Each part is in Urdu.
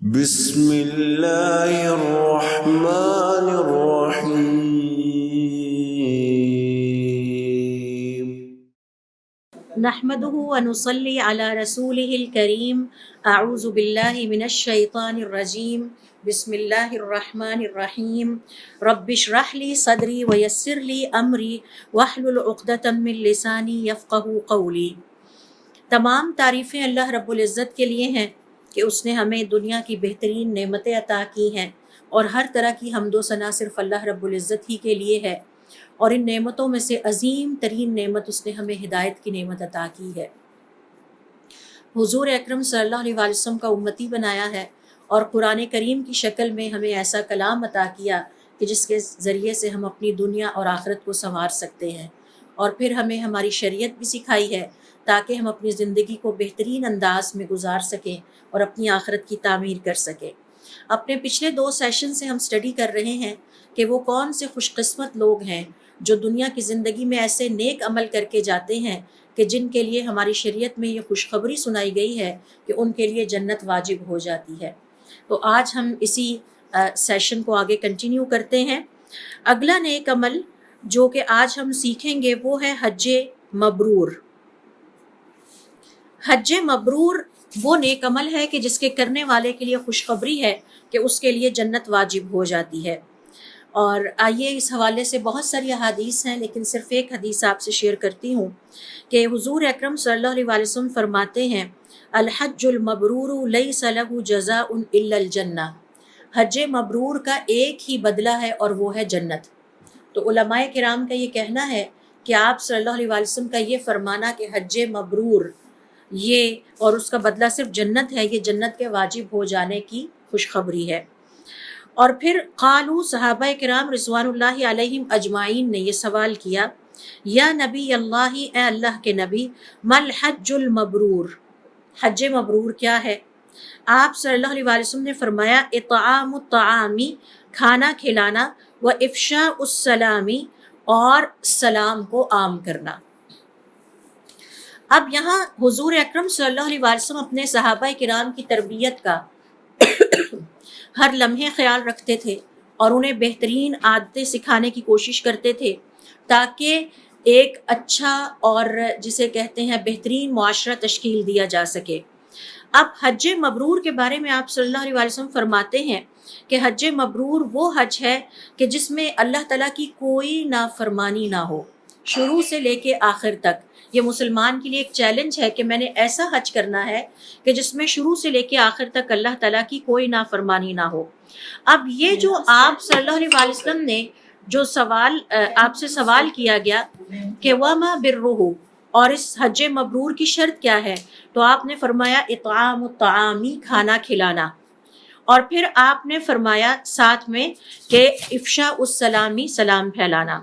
بسم اللہ الرحمن الرحیم نحمده ونصلي على رسوله الكريم اعوذ باللہ من الشیطان الرجیم بسم اللہ الرحمن الرحیم رب اشرح لي صدری ویسر لي امری واحلل عقدۃ من لسانی یفقهوا قولی۔ تمام تعریفیں اللہ رب العزت کے لیے ہیں کہ اس نے ہمیں دنیا کی بہترین نعمتیں عطا کی ہیں، اور ہر طرح کی حمد و ثنا صرف اللہ رب العزت ہی کے لیے ہے، اور ان نعمتوں میں سے عظیم ترین نعمت اس نے ہمیں ہدایت کی نعمت عطا کی ہے۔ حضور اکرم صلی اللہ علیہ وسلم کا امتی بنایا ہے، اور قرآن کریم کی شکل میں ہمیں ایسا کلام عطا کیا کہ جس کے ذریعے سے ہم اپنی دنیا اور آخرت کو سنوار سکتے ہیں، اور پھر ہمیں ہماری شریعت بھی سکھائی ہے تاکہ ہم اپنی زندگی کو بہترین انداز میں گزار سکیں اور اپنی آخرت کی تعمیر کر سکیں۔ اپنے پچھلے 2 سیشن سے ہم سٹڈی کر رہے ہیں کہ وہ کون سے خوش قسمت لوگ ہیں جو دنیا کی زندگی میں ایسے نیک عمل کر کے جاتے ہیں کہ جن کے لیے ہماری شریعت میں یہ خوشخبری سنائی گئی ہے کہ ان کے لیے جنت واجب ہو جاتی ہے۔ تو آج ہم اسی سیشن کو آگے کنٹینیو کرتے ہیں۔ اگلا نیک عمل جو کہ آج ہم سیکھیں گے وہ ہے حج مبرور۔ حج مبرور وہ نیک عمل ہے کہ جس کے کرنے والے کے لیے خوشخبری ہے کہ اس کے لیے جنت واجب ہو جاتی ہے۔ اور آئیے اس حوالے سے بہت ساری احادیث ہیں، لیکن صرف ایک حدیث آپ سے شیئر کرتی ہوں کہ حضور اکرم صلی اللہ علیہ وسلم فرماتے ہیں الحج المبرور لیس لہ جزاء الا الجنہ۔ حج مبرور کا ایک ہی بدلہ ہے اور وہ ہے جنت۔ تو علماء کرام کا یہ کہنا ہے کہ آپ صلی اللہ علیہ وسلم کا یہ فرمانا کہ حج مبرور یہ اور اس کا بدلہ صرف جنت ہے، یہ جنت کے واجب ہو جانے کی خوشخبری ہے۔ اور پھر قالو صحابہ کرام رضوان اللہ علیہم اجمعین نے یہ سوال کیا یا نبی اللہ، اے اللہ کے نبی، مل حج المبرور، حج مبرور کیا ہے؟ آپ صلی اللہ علیہ وسلم نے فرمایا اطعام الطعامی، کھانا کھلانا، و افشاء السلامی، اور سلام کو عام کرنا۔ اب یہاں حضور اکرم صلی اللہ علیہ وسلم اپنے صحابہ کرام کی تربیت کا ہر لمحے خیال رکھتے تھے اور انہیں بہترین عادتیں سکھانے کی کوشش کرتے تھے تاکہ ایک اچھا اور جسے کہتے ہیں بہترین معاشرہ تشکیل دیا جا سکے۔ اب حج مبرور کے بارے میں آپ صلی اللہ علیہ وسلم فرماتے ہیں کہ حج مبرور وہ حج ہے کہ جس میں اللہ تعالیٰ کی کوئی نافرمانی نہ ہو، شروع سے لے کے آخر تک۔ یہ مسلمان کے لیے ایک چیلنج ہے کہ میں نے ایسا حج کرنا ہے کہ جس میں شروع سے لے کے آخر تک اللہ تعالیٰ کی کوئی نافرمانی نہ ہو۔ اب یہ جو آپ صلی اللہ علیہ وسلم نے جو سوال آپ سے سوال کیا گیا کہ وما برہ، اور اس حج مبرور کی شرط کیا ہے، تو آپ نے فرمایا اطعام الطعامی، کھانا کھلانا، اور پھر آپ نے فرمایا ساتھ میں کہ افشاء السلامی، سلام پھیلانا۔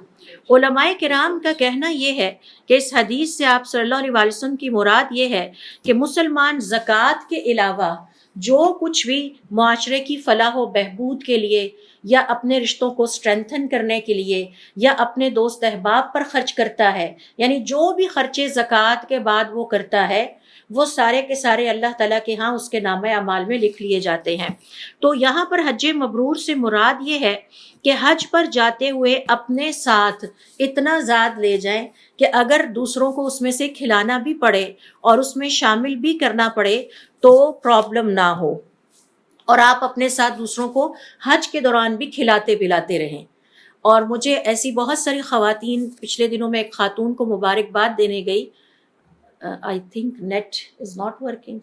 علماء کرام کا کہنا یہ ہے کہ اس حدیث سے آپ صلی اللہ علیہ وسلم کی مراد یہ ہے کہ مسلمان زکوٰۃ کے علاوہ جو کچھ بھی معاشرے کی فلاح و بہبود کے لیے یا اپنے رشتوں کو سٹرینتھن کرنے کے لیے یا اپنے دوست احباب پر خرچ کرتا ہے، یعنی جو بھی خرچے زکوٰۃ کے بعد وہ کرتا ہے، وہ سارے کے سارے اللہ تعالیٰ کے ہاں اس کے نامہ اعمال میں لکھ لیے جاتے ہیں۔ تو یہاں پر حج مبرور سے مراد یہ ہے کہ حج پر جاتے ہوئے اپنے ساتھ اتنا زاد لے جائیں کہ اگر دوسروں کو اس میں سے کھلانا بھی پڑے اور اس میں شامل بھی کرنا پڑے تو پرابلم نہ ہو، اور آپ اپنے ساتھ دوسروں کو حج کے دوران بھی کھلاتے پلاتے رہیں۔ اور مجھے ایسی بہت ساری خواتین، پچھلے دنوں میں ایک خاتون کو مبارکباد دینے گئی، I think net is not working,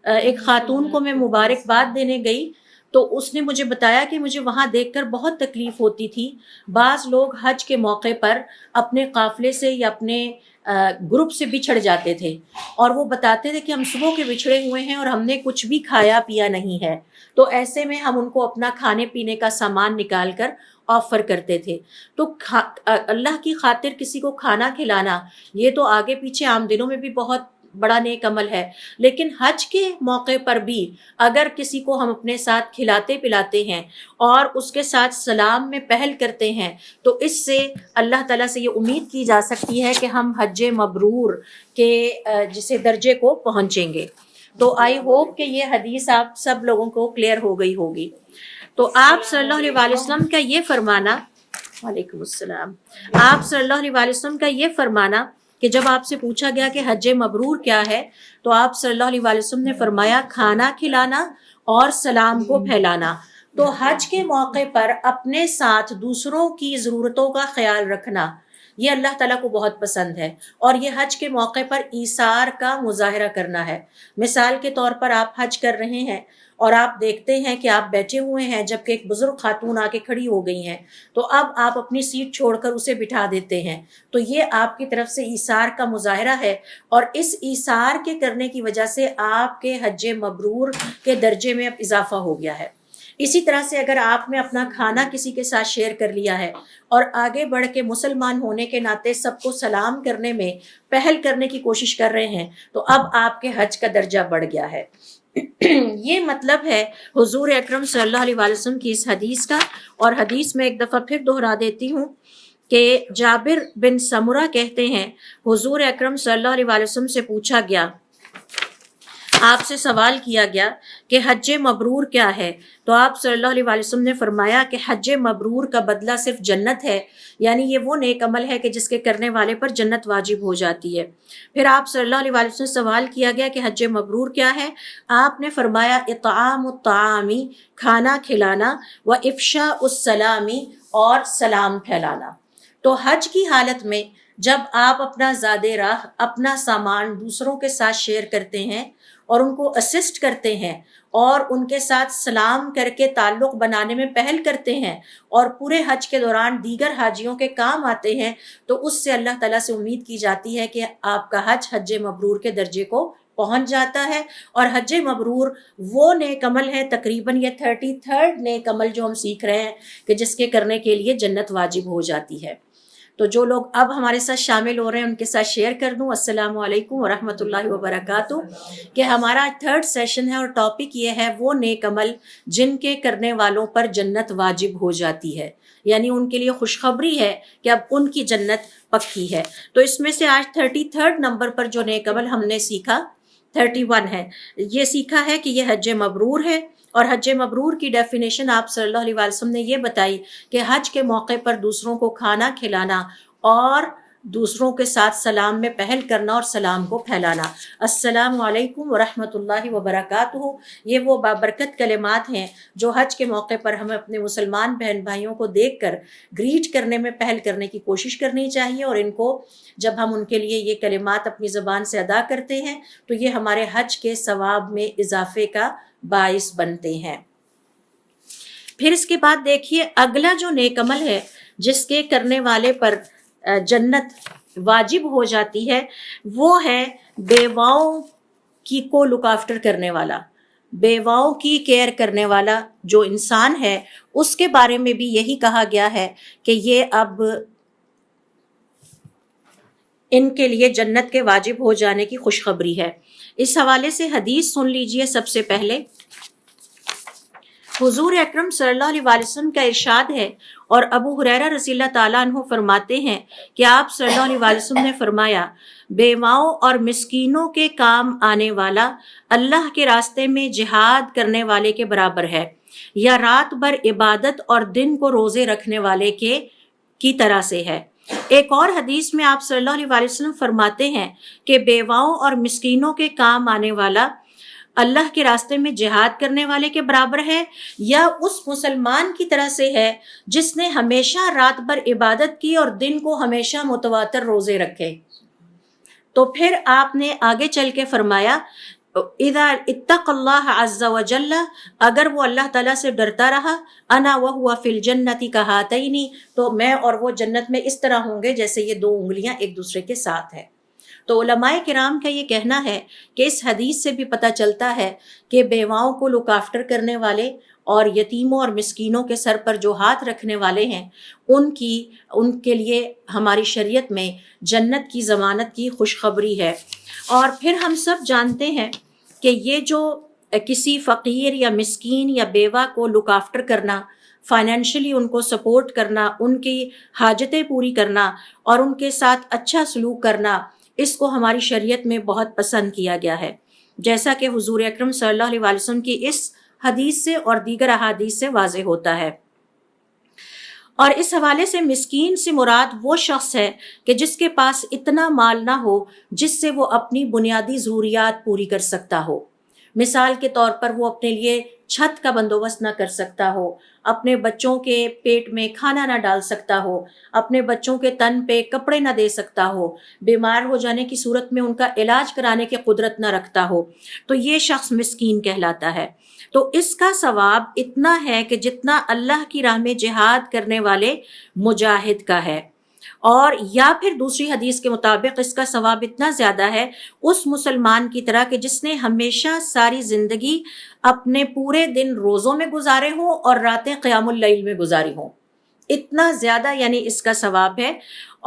ایک خاتون کو میں مبارکباد دینے گئی تو اس نے مجھے بتایا کہ مجھے وہاں دیکھ کر بہت تکلیف ہوتی تھی۔ بعض لوگ حج کے موقع پر اپنے قافلے سے یا اپنے گروپ سے بچھڑ جاتے تھے، اور وہ بتاتے تھے کہ ہم صبح کے بچھڑے ہوئے ہیں اور ہم نے کچھ بھی کھایا پیا نہیں ہے، تو ایسے میں ہم ان کو اپنا کھانے پینے کا سامان نکال کر آفر کرتے تھے۔ تو اللہ کی خاطر کسی کو کھانا کھلانا یہ تو آگے پیچھے عام دنوں میں بھی بہت بڑا نیک عمل ہے، لیکن حج کے موقع پر بھی اگر کسی کو ہم اپنے ساتھ کھلاتے پلاتے ہیں اور اس کے ساتھ سلام میں پہل کرتے ہیں تو اس سے اللہ تعالیٰ سے یہ امید کی جا سکتی ہے کہ ہم حج مبرور کے جسے درجے کو پہنچیں گے۔ تو آئی ہوپ کہ یہ حدیث آپ سب لوگوں کو کلیئر ہو گئی ہوگی۔ تو آپ صلی اللہ علیہ وآلہ وسلم کا یہ فرمانا، وعلیکم السلام، آپ صلی اللہ علیہ وآلہ وسلم کا یہ فرمانا کہ جب آپ سے پوچھا گیا کہ حج مبرور کیا ہے، تو آپ صلی اللہ علیہ وآلہ وسلم نے فرمایا کھانا کھلانا اور سلام کو پھیلانا۔ تو حج کے موقع پر اپنے ساتھ دوسروں کی ضرورتوں کا خیال رکھنا یہ اللہ تعالیٰ کو بہت پسند ہے، اور یہ حج کے موقع پر ایثار کا مظاہرہ کرنا ہے۔ مثال کے طور پر آپ حج کر رہے ہیں اور آپ دیکھتے ہیں کہ آپ بیٹھے ہوئے ہیں جبکہ ایک بزرگ خاتون آ کے کھڑی ہو گئی ہیں، تو اب آپ اپنی سیٹ چھوڑ کر اسے بٹھا دیتے ہیں، تو یہ آپ کی طرف سے ایثار کا مظاہرہ ہے، اور اس ایثار کے کرنے کی وجہ سے آپ کے حج مبرور کے درجے میں اب اضافہ ہو گیا ہے۔ اسی طرح سے اگر آپ نے اپنا کھانا کسی کے ساتھ شیئر کر لیا ہے اور آگے بڑھ کے مسلمان ہونے کے ناطے سب کو سلام کرنے میں پہل کرنے کی کوشش کر رہے ہیں، تو اب آپ کے حج کا درجہ بڑھ گیا ہے۔ یہ مطلب ہے حضور اکرم صلی اللہ علیہ وآلہ وسلم کی اس حدیث کا۔ اور حدیث میں ایک دفعہ پھر دہرا دیتی ہوں کہ جابر بن سمرہ کہتے ہیں حضور اکرم صلی اللہ علیہ وآلہ وسلم سے پوچھا گیا، آپ سے سوال کیا گیا کہ حج مبرور کیا ہے، تو آپ صلی اللہ علیہ وآلہ وسلم نے فرمایا کہ حج مبرور کا بدلہ صرف جنت ہے، یعنی یہ وہ نیک عمل ہے کہ جس کے کرنے والے پر جنت واجب ہو جاتی ہے۔ پھر آپ صلی اللہ علیہ وآلہ وسلم سے سوال کیا گیا کہ حج مبرور کیا ہے، آپ نے فرمایا اطعام الطعامی، کھانا کھلانا، و افشاء السلامی، اور سلام پھیلانا۔ تو حج کی حالت میں جب آپ اپنا زاد راہ، اپنا سامان دوسروں کے ساتھ شیئر کرتے ہیں اور ان کو اسسٹ کرتے ہیں اور ان کے ساتھ سلام کر کے تعلق بنانے میں پہل کرتے ہیں اور پورے حج کے دوران دیگر حاجیوں کے کام آتے ہیں، تو اس سے اللہ تعالیٰ سے امید کی جاتی ہے کہ آپ کا حج مبرور کے درجے کو پہنچ جاتا ہے۔ اور حج مبرور وہ نیک عمل ہے، تقریباً یہ 33rd نیک عمل جو ہم سیکھ رہے ہیں کہ جس کے کرنے کے لیے جنت واجب ہو جاتی ہے۔ تو جو لوگ اب ہمارے ساتھ شامل ہو رہے ہیں ان کے ساتھ شیئر کر دوں، السلام علیکم ورحمۃ اللہ وبرکاتہ، کہ ہمارا 3rd سیشن ہے اور ٹاپک یہ ہے وہ نیک عمل جن کے کرنے والوں پر جنت واجب ہو جاتی ہے، یعنی ان کے لیے خوشخبری ہے کہ اب ان کی جنت پکی ہے۔ تو اس میں سے آج 33rd نمبر پر جو نیک عمل ہم نے سیکھا 31 ہے، یہ سیکھا ہے کہ یہ حج مبرور ہے۔ اور حج مبرور کی ڈیفینیشن آپ صلی اللہ علیہ وآلہ وسلم نے یہ بتائی کہ حج کے موقع پر دوسروں کو کھانا کھلانا اور دوسروں کے ساتھ سلام میں پہل کرنا اور سلام کو پھیلانا۔ السلام علیکم ورحمۃ اللہ وبرکاتہ، یہ وہ بابرکت کلمات ہیں جو حج کے موقع پر ہمیں اپنے مسلمان بہن بھائیوں کو دیکھ کر گریٹ کرنے میں پہل کرنے کی کوشش کرنی چاہیے، اور ان کو جب ہم ان کے لیے یہ کلمات اپنی زبان سے ادا کرتے ہیں تو یہ ہمارے حج کے ثواب میں اضافے کا باعث بنتے ہیں۔ پھر اس کے بعد دیکھیے اگلا جو نیک عمل ہے جس کے کرنے والے پر جنت واجب ہو جاتی ہے، وہ ہے بیواؤں کی کو لک آفٹر کرنے والا، بیواؤں کی کیئر کرنے والا جو انسان ہے، اس کے بارے میں بھی یہی کہا گیا ہے کہ یہ اب ان کے لیے جنت کے واجب ہو جانے کی خوشخبری ہے۔ اس حوالے سے حدیث سن لیجئے۔ سب سے پہلے حضور اکرم صلی اللہ علیہ وآلہ وسلم کا ارشاد ہے، اور ابو ہریرہ رضی اللہ تعالیٰ عنہ فرماتے ہیں کہ آپ صلی اللہ علیہ وآلہ وسلم نے فرمایا، بیواؤں اور مسکینوں کے کام آنے والا اللہ کے راستے میں جہاد کرنے والے کے برابر ہے، یا رات بھر عبادت اور دن کو روزے رکھنے والے کی طرح سے ہے۔ ایک اور حدیث میں آپ صلی اللہ علیہ وآلہ وسلم فرماتے ہیں کہ بیواؤں اور مسکینوں کے کام آنے والا اللہ کے راستے میں جہاد کرنے والے کے برابر ہے، یا اس مسلمان کی طرح سے ہے جس نے ہمیشہ رات بھر عبادت کی اور دن کو ہمیشہ متواتر روزے رکھے۔ تو پھر آپ نے آگے چل کے فرمایا اذا اتق اللہ عز وجل، اگر وہ اللہ تعالیٰ سے ڈرتا رہا، انا وہو فی الجنت کہاتین، تو میں اور وہ جنت میں اس طرح ہوں گے جیسے یہ دو انگلیاں ایک دوسرے کے ساتھ ہیں۔ تو علماء کرام کا یہ کہنا ہے کہ اس حدیث سے بھی پتہ چلتا ہے کہ بیواؤں کو لک آفٹر کرنے والے اور یتیموں اور مسکینوں کے سر پر جو ہاتھ رکھنے والے ہیں ان کے لیے ہماری شریعت میں جنت کی ضمانت کی خوشخبری ہے۔ اور پھر ہم سب جانتے ہیں کہ یہ جو کسی فقیر یا مسکین یا بیوہ کو لک آفٹر کرنا، فائنینشلی ان کو سپورٹ کرنا، ان کی حاجتیں پوری کرنا اور ان کے ساتھ اچھا سلوک کرنا، اس کو ہماری شریعت میں بہت پسند کیا گیا ہے۔ جیسا کہ حضور اکرم صلی اللہ علیہ وسلم کی اس حدیث سے اور دیگر احادیث سے واضح ہوتا ہے۔ اور اس حوالے سے مسکین سے مراد وہ شخص ہے کہ جس کے پاس اتنا مال نہ ہو جس سے وہ اپنی بنیادی ضروریات پوری کر سکتا ہو۔ مثال کے طور پر وہ اپنے لیے چھت کا بندوبست نہ کر سکتا ہو، اپنے بچوں کے پیٹ میں کھانا نہ ڈال سکتا ہو، اپنے بچوں کے تن پہ کپڑے نہ دے سکتا ہو، بیمار ہو جانے کی صورت میں ان کا علاج کرانے کی قدرت نہ رکھتا ہو، تو یہ شخص مسکین کہلاتا ہے۔ تو اس کا ثواب اتنا ہے کہ جتنا اللہ کی راہ میں جہاد کرنے والے مجاہد کا ہے، اور یا پھر دوسری حدیث کے مطابق اس کا ثواب اتنا زیادہ ہے اس مسلمان کی طرح کہ جس نے ہمیشہ ساری زندگی اپنے پورے دن روزوں میں گزارے ہوں اور راتیں قیام اللیل میں گزاری ہوں، اتنا زیادہ یعنی اس کا ثواب ہے۔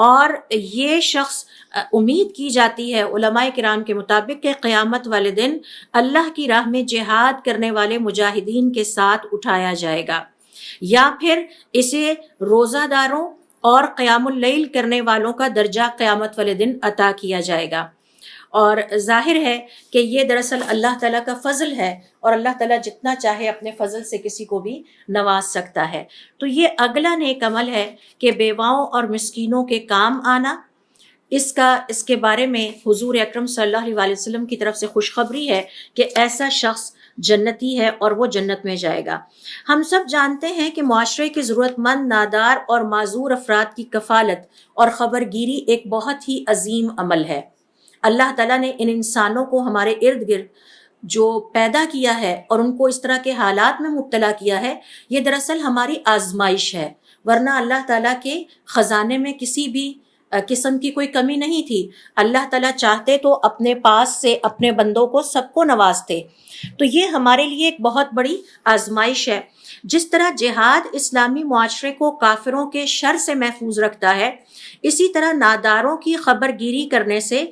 اور یہ شخص امید کی جاتی ہے علماء کرام کے مطابق کہ قیامت والے دن اللہ کی راہ میں جہاد کرنے والے مجاہدین کے ساتھ اٹھایا جائے گا، یا پھر اسے روزہ داروں اور قیام اللیل کرنے والوں کا درجہ قیامت والے دن عطا کیا جائے گا۔ اور ظاہر ہے کہ یہ دراصل اللہ تعالیٰ کا فضل ہے، اور اللہ تعالیٰ جتنا چاہے اپنے فضل سے کسی کو بھی نواز سکتا ہے۔ تو یہ اگلا نیک عمل ہے کہ بیواؤں اور مسکینوں کے کام آنا۔ اس کے بارے میں حضور اکرم صلی اللہ علیہ وسلم کی طرف سے خوشخبری ہے کہ ایسا شخص جنتی ہے اور وہ جنت میں جائے گا۔ ہم سب جانتے ہیں کہ معاشرے کے ضرورت مند، نادار اور معذور افراد کی کفالت اور خبرگیری ایک بہت ہی عظیم عمل ہے۔ اللہ تعالیٰ نے ان انسانوں کو ہمارے ارد گرد جو پیدا کیا ہے اور ان کو اس طرح کے حالات میں مبتلا کیا ہے، یہ دراصل ہماری آزمائش ہے، ورنہ اللہ تعالیٰ کے خزانے میں کسی بھی قسم کی کوئی کمی نہیں تھی۔ اللہ تعالیٰ چاہتے تو اپنے پاس سے اپنے بندوں کو سب کو نوازتے۔ تو یہ ہمارے لیے ایک بہت بڑی آزمائش ہے۔ جس طرح جہاد اسلامی معاشرے کو کافروں کے شر سے محفوظ رکھتا ہے، اسی طرح ناداروں کی خبرگیری کرنے سے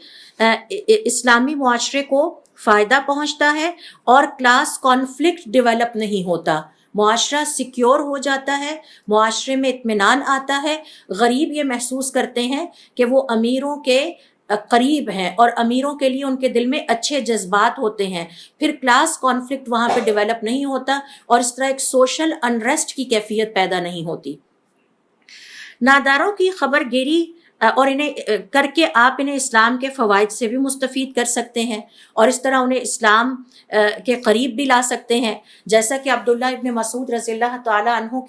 اسلامی معاشرے کو فائدہ پہنچتا ہے اور کلاس کانفلکٹ ڈیولپ نہیں ہوتا، معاشرہ سیکیور ہو جاتا ہے، معاشرے میں اطمینان آتا ہے، غریب یہ محسوس کرتے ہیں کہ وہ امیروں کے قریب ہیں اور امیروں کے لیے ان کے دل میں اچھے جذبات ہوتے ہیں، پھر کلاس کانفلکٹ وہاں پہ ڈیولپ نہیں ہوتا اور اس طرح ایک سوشل انریسٹ کی کیفیت پیدا نہیں ہوتی۔ ناداروں کی خبرگیری اور انہیں کر کے آپ انہیں اسلام کے فوائد سے بھی مستفید کر سکتے ہیں اور اس طرح انہیں اسلام کے قریب بھی لا سکتے ہیں، جیسا کہ عبداللہ ابن مسعود رضی اللہ تعالیٰ عنہ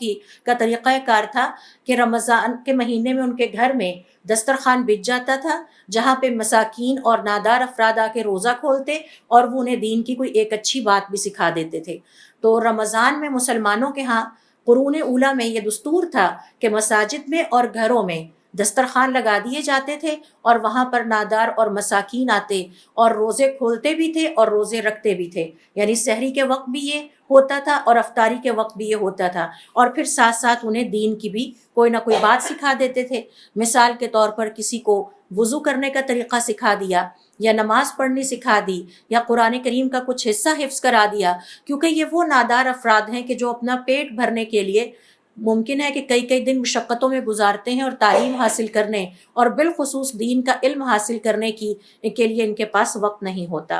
کا طریقہ کار تھا کہ رمضان کے مہینے میں ان کے گھر میں دسترخوان بچ جاتا تھا جہاں پہ مساکین اور نادار افراد آ کے روزہ کھولتے اور وہ انہیں دین کی کوئی ایک اچھی بات بھی سکھا دیتے تھے۔ تو رمضان میں مسلمانوں کے ہاں قرون اولیٰ میں یہ دستور تھا کہ مساجد میں اور گھروں میں دسترخوان لگا دیے جاتے تھے اور وہاں پر نادار اور مساکین آتے اور روزے کھولتے بھی تھے اور روزے رکھتے بھی تھے، یعنی سحری کے وقت بھی یہ ہوتا تھا اور افطاری کے وقت بھی یہ ہوتا تھا، اور پھر ساتھ ساتھ انہیں دین کی بھی کوئی نہ کوئی بات سکھا دیتے تھے۔ مثال کے طور پر کسی کو وضو کرنے کا طریقہ سکھا دیا، یا نماز پڑھنی سکھا دی، یا قرآن کریم کا کچھ حصہ حفظ کرا دیا، کیونکہ یہ وہ نادار افراد ہیں کہ جو اپنا پیٹ بھرنے کے لیے ممکن ہے کہ کئی دن مشقتوں میں گزارتے ہیں اور تعلیم حاصل کرنے اور بالخصوص دین کا علم حاصل کرنے کے لیے ان کے پاس وقت نہیں ہوتا۔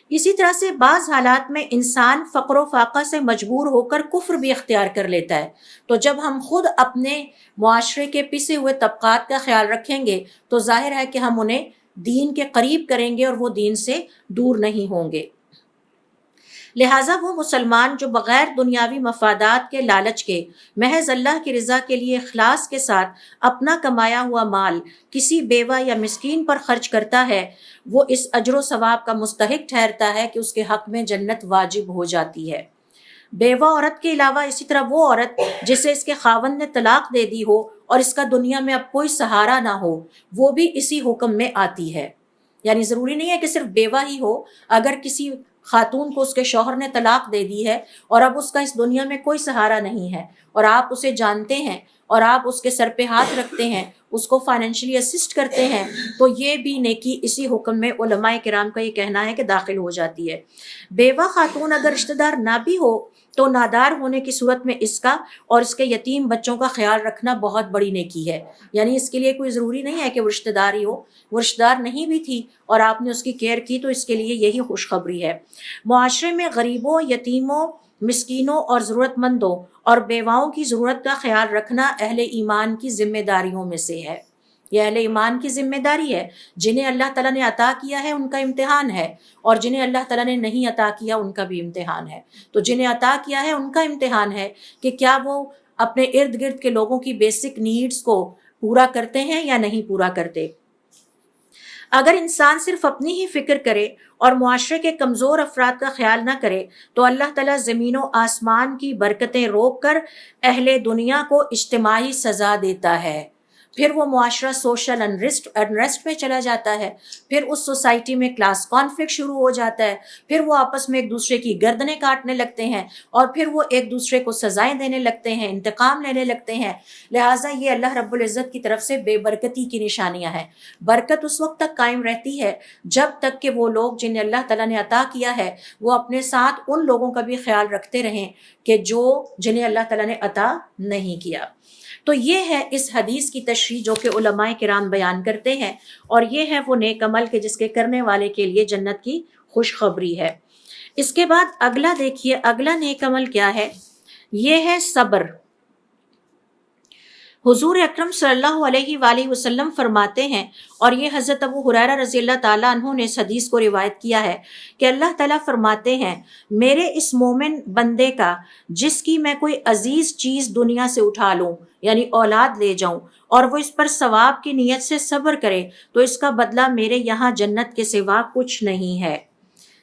اسی طرح سے بعض حالات میں انسان فقر و فاقہ سے مجبور ہو کر کفر بھی اختیار کر لیتا ہے، تو جب ہم خود اپنے معاشرے کے پسے ہوئے طبقات کا خیال رکھیں گے تو ظاہر ہے کہ ہم انہیں دین کے قریب کریں گے اور وہ دین سے دور نہیں ہوں گے۔ لہٰذا وہ مسلمان جو بغیر دنیاوی مفادات کے لالچ کے محض اللہ کی رضا کے لیے اخلاص کے ساتھ اپنا کمایا ہوا مال کسی بیوہ یا مسکین پر خرچ کرتا ہے، وہ اس اجر و ثواب کا مستحق ٹھہرتا ہے کہ اس کے حق میں جنت واجب ہو جاتی ہے۔ بیوہ عورت کے علاوہ اسی طرح وہ عورت جسے اس کے خاوند نے طلاق دے دی ہو اور اس کا دنیا میں اب کوئی سہارا نہ ہو، وہ بھی اسی حکم میں آتی ہے۔ یعنی ضروری نہیں ہے کہ صرف بیوہ ہی ہو، اگر کسی خاتون کو اس کے شوہر نے طلاق دے دی ہے اور اب اس کا اس دنیا میں کوئی سہارا نہیں ہے اور آپ اسے جانتے ہیں اور آپ اس کے سر پہ ہاتھ رکھتے ہیں، اس کو فائنینشلی اسسٹ کرتے ہیں، تو یہ بھی نیکی اسی حکم میں علماء کرام کا یہ کہنا ہے کہ داخل ہو جاتی ہے۔ بیوہ خاتون اگر رشتہ دار نہ بھی ہو تو نادار ہونے کی صورت میں اس کا اور اس کے یتیم بچوں کا خیال رکھنا بہت بڑی نیکی ہے. یعنی اس کے لیے کوئی ضروری نہیں ہے کہ وہ رشتہ دار ہی ہو، وہ رشتہ دار نہیں بھی تھی اور آپ نے اس کی کیئر کی تو اس کے لیے یہی خوشخبری ہے. معاشرے میں غریبوں، یتیموں، مسکینوں اور ضرورت مندوں اور بیواؤں کی ضرورت کا خیال رکھنا اہل ایمان کی ذمہ داریوں میں سے ہے. یہ اہل ایمان کی ذمہ داری ہے. جنہیں اللہ تعالیٰ نے عطا کیا ہے ان کا امتحان ہے، اور جنہیں اللہ تعالیٰ نے نہیں عطا کیا ان کا بھی امتحان ہے. تو جنہیں عطا کیا ہے ان کا امتحان ہے کہ کیا وہ اپنے ارد گرد کے لوگوں کی بیسک نیڈز کو پورا کرتے ہیں یا نہیں پورا کرتے. اگر انسان صرف اپنی ہی فکر کرے اور معاشرے کے کمزور افراد کا خیال نہ کرے تو اللہ تعالیٰ زمین و آسمان کی برکتیں روک کر اہل دنیا کو اجتماعی سزا دیتا ہے. پھر وہ معاشرہ سوشل انریسٹ میں چلا جاتا ہے. پھر اس سوسائٹی میں کلاس کانفلکٹ شروع ہو جاتا ہے. پھر وہ آپس میں ایک دوسرے کی گردنیں کاٹنے لگتے ہیں اور پھر وہ ایک دوسرے کو سزائیں دینے لگتے ہیں، انتقام لینے لگتے ہیں. لہٰذا یہ اللہ رب العزت کی طرف سے بے برکتی کی نشانیاں ہیں. برکت اس وقت تک قائم رہتی ہے جب تک کہ وہ لوگ جنہیں اللہ تعالیٰ نے عطا کیا ہے وہ اپنے ساتھ ان لوگوں کا بھی خیال رکھتے رہیں کہ جنہیں اللہ تعالیٰ نے عطا نہیں کیا. تو یہ ہے اس حدیث کی تشریح جو کہ علماء کرام بیان کرتے ہیں، اور یہ ہے وہ نیک عمل کہ جس کے کرنے والے کے لیے جنت کی خوشخبری ہے. اس کے بعد اگلا دیکھیے، اگلا نیک عمل کیا ہے؟ یہ ہے صبر. حضور اکرم صلی اللہ علیہ وآلہ وسلم فرماتے ہیں، اور یہ حضرت ابو ہریرہ رضی اللہ تعالیٰ عنہ نے اس حدیث کو روایت کیا ہے کہ اللہ تعالیٰ فرماتے ہیں میرے اس مومن بندے کا جس کی میں کوئی عزیز چیز دنیا سے اٹھا لوں یعنی اولاد لے جاؤں اور وہ اس پر ثواب کی نیت سے صبر کرے تو اس کا بدلہ میرے یہاں جنت کے سوا کچھ نہیں ہے.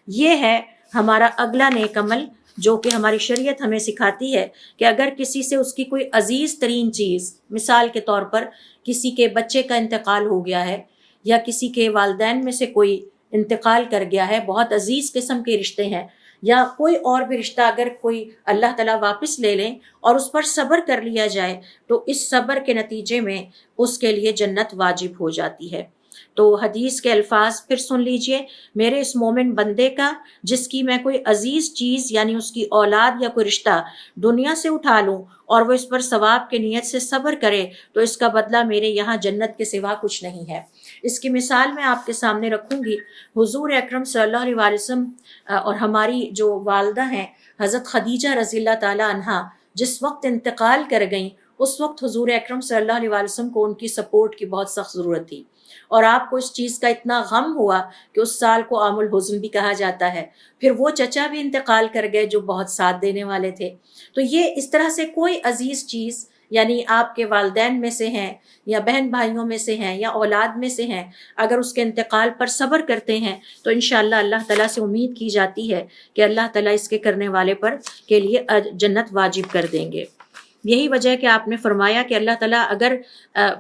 یہ ہے ہمارا اگلا نیک عمل جو کہ ہماری شریعت ہمیں سکھاتی ہے کہ اگر کسی سے اس کی کوئی عزیز ترین چیز، مثال کے طور پر کسی کے بچے کا انتقال ہو گیا ہے یا کسی کے والدین میں سے کوئی انتقال کر گیا ہے، بہت عزیز قسم کے رشتے ہیں، یا کوئی اور بھی رشتہ اگر کوئی اللہ تعالیٰ واپس لے لیں اور اس پر صبر کر لیا جائے تو اس صبر کے نتیجے میں اس کے لیے جنت واجب ہو جاتی ہے. تو حدیث کے الفاظ پھر سن لیجئے، میرے اس مومن بندے کا جس کی میں کوئی عزیز چیز یعنی اس کی اولاد یا کوئی رشتہ دنیا سے اٹھا لوں اور وہ اس پر ثواب کی نیت سے صبر کرے تو اس کا بدلہ میرے یہاں جنت کے سوا کچھ نہیں ہے. اس کی مثال میں آپ کے سامنے رکھوں گی. حضور اکرم صلی اللہ علیہ وسلم اور ہماری جو والدہ ہیں حضرت خدیجہ رضی اللہ تعالی عنہا جس وقت انتقال کر گئیں اس وقت حضور اکرم صلی اللہ علیہ وسلم کو ان کی سپورٹ کی بہت سخت ضرورت تھی، اور آپ کو اس چیز کا اتنا غم ہوا کہ اس سال کو عام الحزن بھی کہا جاتا ہے. پھر وہ چچا بھی انتقال کر گئے جو بہت ساتھ دینے والے تھے. تو یہ اس طرح سے کوئی عزیز چیز یعنی آپ کے والدین میں سے ہیں یا بہن بھائیوں میں سے ہیں یا اولاد میں سے ہیں، اگر اس کے انتقال پر صبر کرتے ہیں تو انشاءاللہ اللہ تعالیٰ سے امید کی جاتی ہے کہ اللہ تعالیٰ اس کے کرنے والے پر کے لیے جنت واجب کر دیں گے. یہی وجہ ہے کہ آپ نے فرمایا کہ اللہ تعالیٰ اگر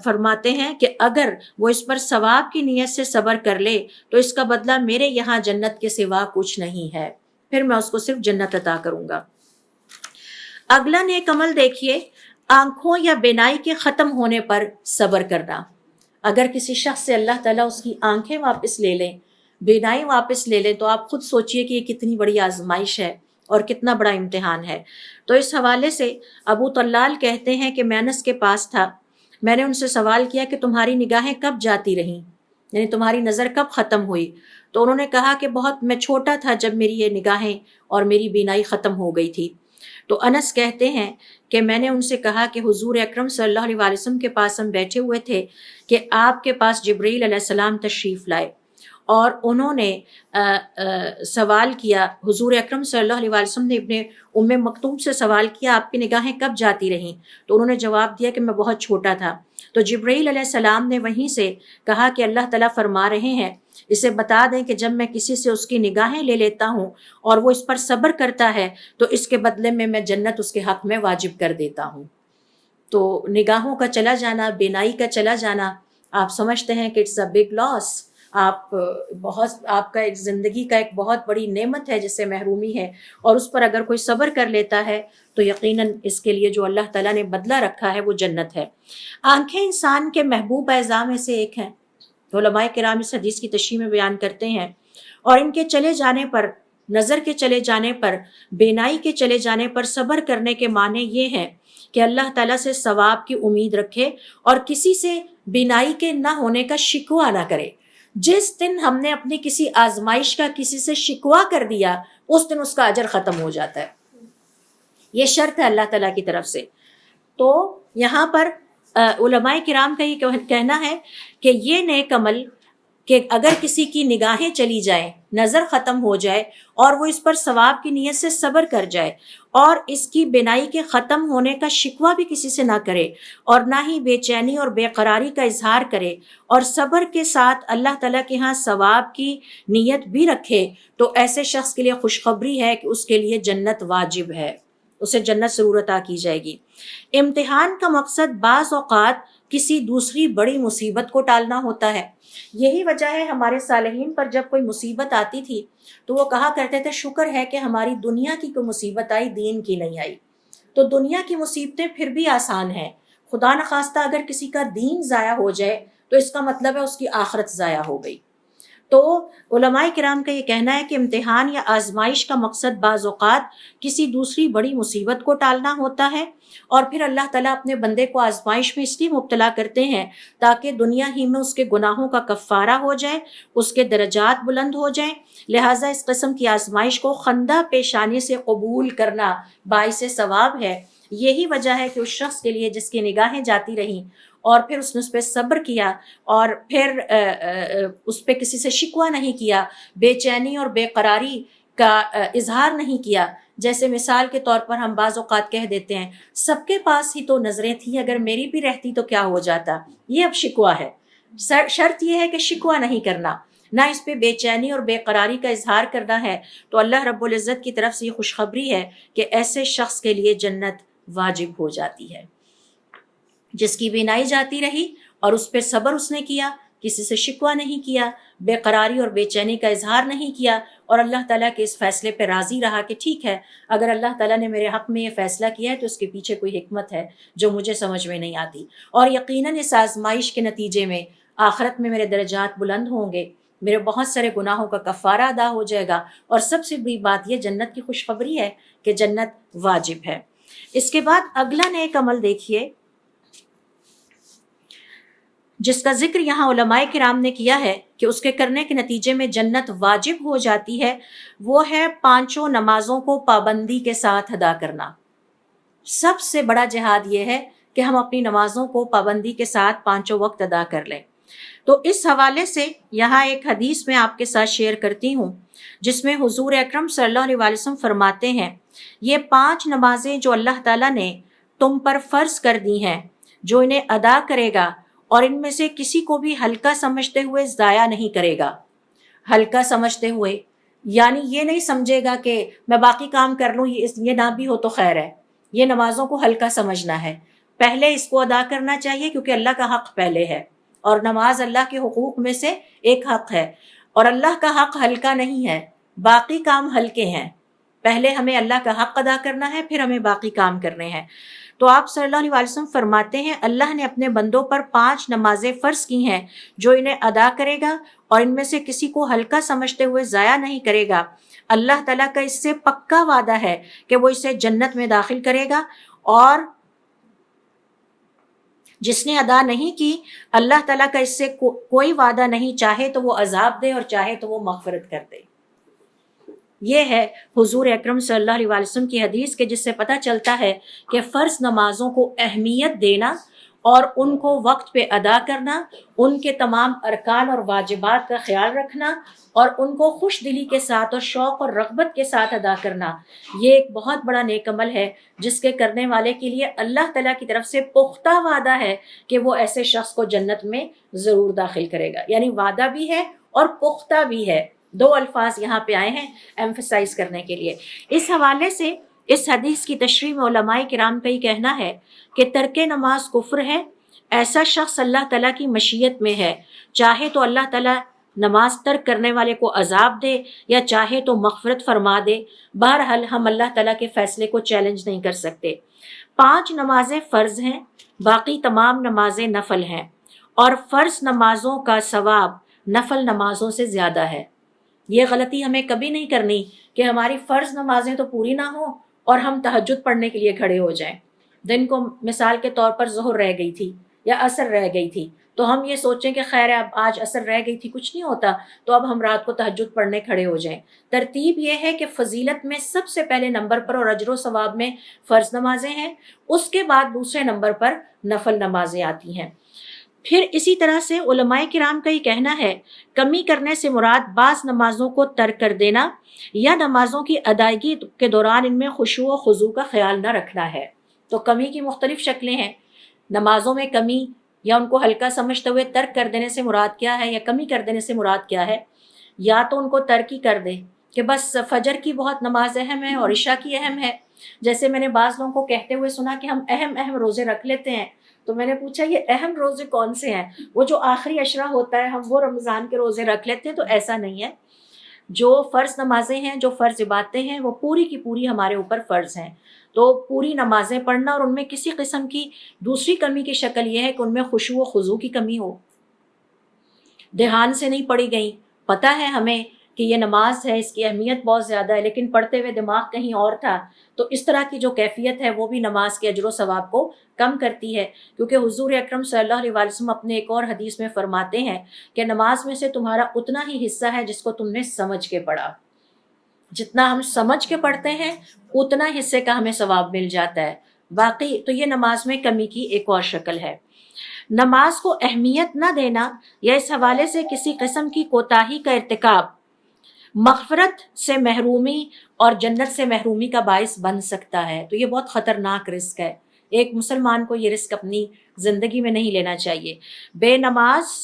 فرماتے ہیں کہ اگر وہ اس پر ثواب کی نیت سے صبر کر لے تو اس کا بدلہ میرے یہاں جنت کے سوا کچھ نہیں ہے، پھر میں اس کو صرف جنت عطا کروں گا. اگلا نیک عمل دیکھیے، آنکھوں یا بینائی کے ختم ہونے پر صبر کرنا. اگر کسی شخص سے اللہ تعالیٰ اس کی آنکھیں واپس لے لیں، بینائی واپس لے لیں، تو آپ خود سوچئے کہ یہ کتنی بڑی آزمائش ہے اور کتنا بڑا امتحان ہے. تو اس حوالے سے ابو طلال کہتے ہیں کہ میں انس کے پاس تھا، میں نے ان سے سوال کیا کہ تمہاری نگاہیں کب جاتی رہیں، یعنی تمہاری نظر کب ختم ہوئی؟ تو انہوں نے کہا کہ بہت میں چھوٹا تھا جب میری یہ نگاہیں اور میری بینائی ختم ہو گئی تھی. تو انس کہتے ہیں کہ میں نے ان سے کہا کہ حضور اکرم صلی اللہ علیہ وسلم کے پاس ہم بیٹھے ہوئے تھے کہ آپ کے پاس جبرائیل علیہ السلام تشریف لائے، اور انہوں نے سوال کیا، حضور اکرم صلی اللہ علیہ وسلم نے ابن ام مکتوم سے سوال کیا آپ کی نگاہیں کب جاتی رہیں؟ تو انہوں نے جواب دیا کہ میں بہت چھوٹا تھا. تو جبرائیل علیہ السلام نے وہیں سے کہا کہ اللہ تعالیٰ فرما رہے ہیں اسے بتا دیں کہ جب میں کسی سے اس کی نگاہیں لے لیتا ہوں اور وہ اس پر صبر کرتا ہے تو اس کے بدلے میں جنت اس کے حق میں واجب کر دیتا ہوں. تو نگاہوں کا چلا جانا، بینائی کا چلا جانا، آپ سمجھتے ہیں کہ اٹس اے بگ لاس. آپ کا ایک زندگی کا ایک بہت بڑی نعمت ہے جس سے محرومی ہے، اور اس پر اگر کوئی صبر کر لیتا ہے تو یقیناً اس کے لیے جو اللہ تعالیٰ نے بدلہ رکھا ہے وہ جنت ہے. آنکھیں انسان کے محبوب اعضاء میں سے ایک ہیں. علماء کرام اس حدیث کی تشریح میں بیان کرتے ہیں، اور ان کے چلے جانے پر نظر کے چلے جانے پر، بینائی کے چلے جانے پر صبر کرنے کے معنی یہ ہے کہ اللہ تعالیٰ سے ثواب کی امید رکھے اور کسی سے بینائی کے نہ ہونے کا شکوہ نہ کرے۔ جس دن ہم نے اپنی کسی آزمائش کا کسی سے شکوہ کر دیا، اس دن اس کا اجر ختم ہو جاتا ہے۔ یہ شرط ہے اللہ تعالیٰ کی طرف سے۔ تو یہاں پر علماء کرام کا یہ کہنا ہے کہ یہ نیک عمل کہ اگر کسی کی نگاہیں چلی جائیں، نظر ختم ہو جائے اور وہ اس پر ثواب کی نیت سے صبر کر جائے اور اس کی بینائی کے ختم ہونے کا شکوہ بھی کسی سے نہ کرے اور نہ ہی بے چینی اور بے قراری کا اظہار کرے اور صبر کے ساتھ اللہ تعالیٰ کے ہاں ثواب کی نیت بھی رکھے، تو ایسے شخص کے لیے خوشخبری ہے کہ اس کے لیے جنت واجب ہے، اسے جنت ضرور عطا کی جائے گی۔ امتحان کا مقصد بعض اوقات کسی دوسری بڑی مصیبت کو ٹالنا ہوتا ہے۔ یہی وجہ ہے ہمارے صالحین پر جب کوئی مصیبت آتی تھی تو وہ کہا کرتے تھے شکر ہے کہ ہماری دنیا کی کوئی مصیبت آئی، دین کی نہیں آئی۔ تو دنیا کی مصیبتیں پھر بھی آسان ہیں، خدا نخواستہ اگر کسی کا دین ضائع ہو جائے تو اس کا مطلب ہے اس کی آخرت ضائع ہو گئی۔ تو علماء کرام کا یہ کہنا ہے کہ امتحان یا آزمائش کا مقصد بعض اوقات کسی دوسری بڑی مصیبت کو ٹالنا ہوتا ہے، اور پھر اللہ تعالیٰ اپنے بندے کو آزمائش میں اس لیے مبتلا کرتے ہیں تاکہ دنیا ہی میں اس کے گناہوں کا کفارہ ہو جائے، اس کے درجات بلند ہو جائیں۔ لہٰذا اس قسم کی آزمائش کو خندہ پیشانی سے قبول کرنا باعث ثواب ہے۔ یہی وجہ ہے کہ اس شخص کے لیے جس کی نگاہیں جاتی رہیں اور پھر اس نے اس پہ صبر کیا اور پھر اس پہ کسی سے شکوہ نہیں کیا، بے چینی اور بے قراری کا اظہار نہیں کیا۔ جیسے مثال کے طور پر ہم بعض اوقات کہہ دیتے ہیں سب کے پاس ہی تو نظریں تھیں، اگر میری بھی رہتی تو کیا ہو جاتا، یہ اب شکوہ ہے۔ شرط یہ ہے کہ شکوہ نہیں کرنا، نہ اس پہ بے چینی اور بے قراری کا اظہار کرنا ہے۔ تو اللہ رب العزت کی طرف سے یہ خوشخبری ہے کہ ایسے شخص کے لیے جنت واجب ہو جاتی ہے، جس کی بینائی جاتی رہی اور اس پہ صبر اس نے کیا، کسی سے شکوہ نہیں کیا، بے قراری اور بے چینی کا اظہار نہیں کیا، اور اللہ تعالیٰ کے اس فیصلے پہ راضی رہا کہ ٹھیک ہے، اگر اللہ تعالیٰ نے میرے حق میں یہ فیصلہ کیا ہے تو اس کے پیچھے کوئی حکمت ہے جو مجھے سمجھ میں نہیں آتی، اور یقیناً اس آزمائش کے نتیجے میں آخرت میں میرے درجات بلند ہوں گے، میرے بہت سارے گناہوں کا کفارہ ادا ہو جائے گا، اور سب سے بڑی بات یہ جنت کی خوشخبری ہے کہ جنت واجب ہے۔ اس کے بعد اگلا نیک عمل دیکھیے جس کا ذکر یہاں علماء کرام نے کیا ہے کہ اس کے کرنے کے نتیجے میں جنت واجب ہو جاتی ہے، وہ ہے 5 نمازوں کو پابندی کے ساتھ ادا کرنا۔ سب سے بڑا جہاد یہ ہے کہ ہم اپنی نمازوں کو پابندی کے ساتھ 5 وقت ادا کر لیں۔ تو اس حوالے سے یہاں ایک حدیث میں آپ کے ساتھ شیئر کرتی ہوں جس میں حضور اکرم صلی اللہ علیہ وسلم فرماتے ہیں یہ 5 نمازیں جو اللہ تعالیٰ نے تم پر فرض کر دی ہیں، جو انہیں ادا کرے گا اور ان میں سے کسی کو بھی ہلکا سمجھتے ہوئے ضائع نہیں کرے گا۔ ہلکا سمجھتے ہوئے یعنی یہ نہیں سمجھے گا کہ میں باقی کام کر لوں، یہ نہ بھی ہو تو خیر ہے، یہ نمازوں کو ہلکا سمجھنا ہے۔ پہلے اس کو ادا کرنا چاہیے کیونکہ اللہ کا حق پہلے ہے، اور نماز اللہ کے حقوق میں سے ایک حق ہے، اور اللہ کا حق ہلکا نہیں ہے، باقی کام ہلکے ہیں۔ پہلے ہمیں اللہ کا حق ادا کرنا ہے، پھر ہمیں باقی کام کرنے ہیں۔ تو آپ صلی اللہ علیہ وسلم فرماتے ہیں اللہ نے اپنے بندوں پر 5 نمازیں فرض کی ہیں، جو انہیں ادا کرے گا اور ان میں سے کسی کو ہلکا سمجھتے ہوئے ضائع نہیں کرے گا، اللہ تعالیٰ کا اس سے پکا وعدہ ہے کہ وہ اسے جنت میں داخل کرے گا، اور جس نے ادا نہیں کی اللہ تعالیٰ کا اس سے کوئی وعدہ نہیں، چاہے تو وہ عذاب دے اور چاہے تو وہ مغفرت کر دے۔ یہ ہے حضور اکرم صلی اللہ علیہ وسلم کی حدیث کے جس سے پتہ چلتا ہے کہ فرض نمازوں کو اہمیت دینا اور ان کو وقت پہ ادا کرنا، ان کے تمام ارکان اور واجبات کا خیال رکھنا اور ان کو خوش دلی کے ساتھ اور شوق اور رغبت کے ساتھ ادا کرنا، یہ ایک بہت بڑا نیک عمل ہے جس کے کرنے والے کے لیے اللہ تعالیٰ کی طرف سے پختہ وعدہ ہے کہ وہ ایسے شخص کو جنت میں ضرور داخل کرے گا۔ یعنی وعدہ بھی ہے اور پختہ بھی ہے، 2 الفاظ یہاں پہ آئے ہیں ایمفسائز کرنے کے لیے۔ اس حوالے سے اس حدیث کی تشریح میں علماء کرام کا یہ کہنا ہے کہ ترک نماز کفر ہے، ایسا شخص اللہ تعالیٰ کی مشیت میں ہے، چاہے تو اللہ تعالیٰ نماز ترک کرنے والے کو عذاب دے یا چاہے تو مغفرت فرما دے، بہرحال ہم اللہ تعالیٰ کے فیصلے کو چیلنج نہیں کر سکتے۔ 5 نمازیں فرض ہیں، باقی تمام نمازیں نفل ہیں، اور فرض نمازوں کا ثواب نفل نمازوں سے زیادہ ہے۔ یہ غلطی ہمیں کبھی نہیں کرنی کہ ہماری فرض نمازیں تو پوری نہ ہوں اور ہم تہجد پڑھنے کے لیے کھڑے ہو جائیں. دن کو مثال کے طور پر ظہر رہ گئی تھی یا عصر رہ گئی تھی تو ہم یہ سوچیں کہ خیر اب آج عصر رہ گئی تھی کچھ نہیں ہوتا تو اب ہم رات کو تہجد پڑھنے کھڑے ہو جائیں. ترتیب یہ ہے کہ فضیلت میں سب سے پہلے نمبر پر اور اجر و ثواب میں فرض نمازیں ہیں، اس کے بعد دوسرے نمبر پر نفل نمازیں آتی ہیں. پھر اسی طرح سے علماء کرام کا یہ کہنا ہے کمی کرنے سے مراد بعض نمازوں کو ترک کر دینا یا نمازوں کی ادائیگی کے دوران ان میں خشوع و خضوع کا خیال نہ رکھنا ہے. تو کمی کی مختلف شکلیں ہیں. نمازوں میں کمی یا ان کو ہلکا سمجھتے ہوئے ترک کر دینے سے مراد کیا ہے یا کمی کر دینے سے مراد کیا ہے؟ یا تو ان کو ترک ہی کر دے کہ بس فجر کی بہت نماز اہم ہے اور عشاء کی اہم ہے. جیسے میں نے بعض لوگوں کو کہتے ہوئے سنا کہ ہم اہم روزے رکھ لیتے ہیں، تو میں نے پوچھا یہ اہم روزے کون سے ہیں؟ وہ جو آخری عشرہ ہوتا ہے ہم وہ رمضان کے روزے رکھ لیتے ہیں. تو ایسا نہیں ہے. جو فرض نمازیں ہیں، جو فرض عبادتیں ہیں، وہ پوری کی پوری ہمارے اوپر فرض ہیں. تو پوری نمازیں پڑھنا اور ان میں کسی قسم کی دوسری کمی کی شکل یہ ہے کہ ان میں خشوع و خضوع کی کمی ہو، دھیان سے نہیں پڑھی گئی. پتہ ہے ہمیں کہ یہ نماز ہے، اس کی اہمیت بہت زیادہ ہے، لیکن پڑھتے ہوئے دماغ کہیں اور تھا. تو اس طرح کی جو کیفیت ہے وہ بھی نماز کے اجر و ثواب کو کم کرتی ہے. کیونکہ حضور اکرم صلی اللہ علیہ وسلم اپنے ایک اور حدیث میں فرماتے ہیں کہ نماز میں سے تمہارا اتنا ہی حصہ ہے جس کو تم نے سمجھ کے پڑھا. جتنا ہم سمجھ کے پڑھتے ہیں اتنا حصے کا ہمیں ثواب مل جاتا ہے. باقی تو یہ نماز میں کمی کی ایک اور شکل ہے. نماز کو اہمیت نہ دینا یا اس حوالے سے کسی قسم کی کوتاہی کا ارتکاب مغفرت سے محرومی اور جنت سے محرومی کا باعث بن سکتا ہے. تو یہ بہت خطرناک رزق ہے. ایک مسلمان کو یہ رزق اپنی زندگی میں نہیں لینا چاہیے. بے نماز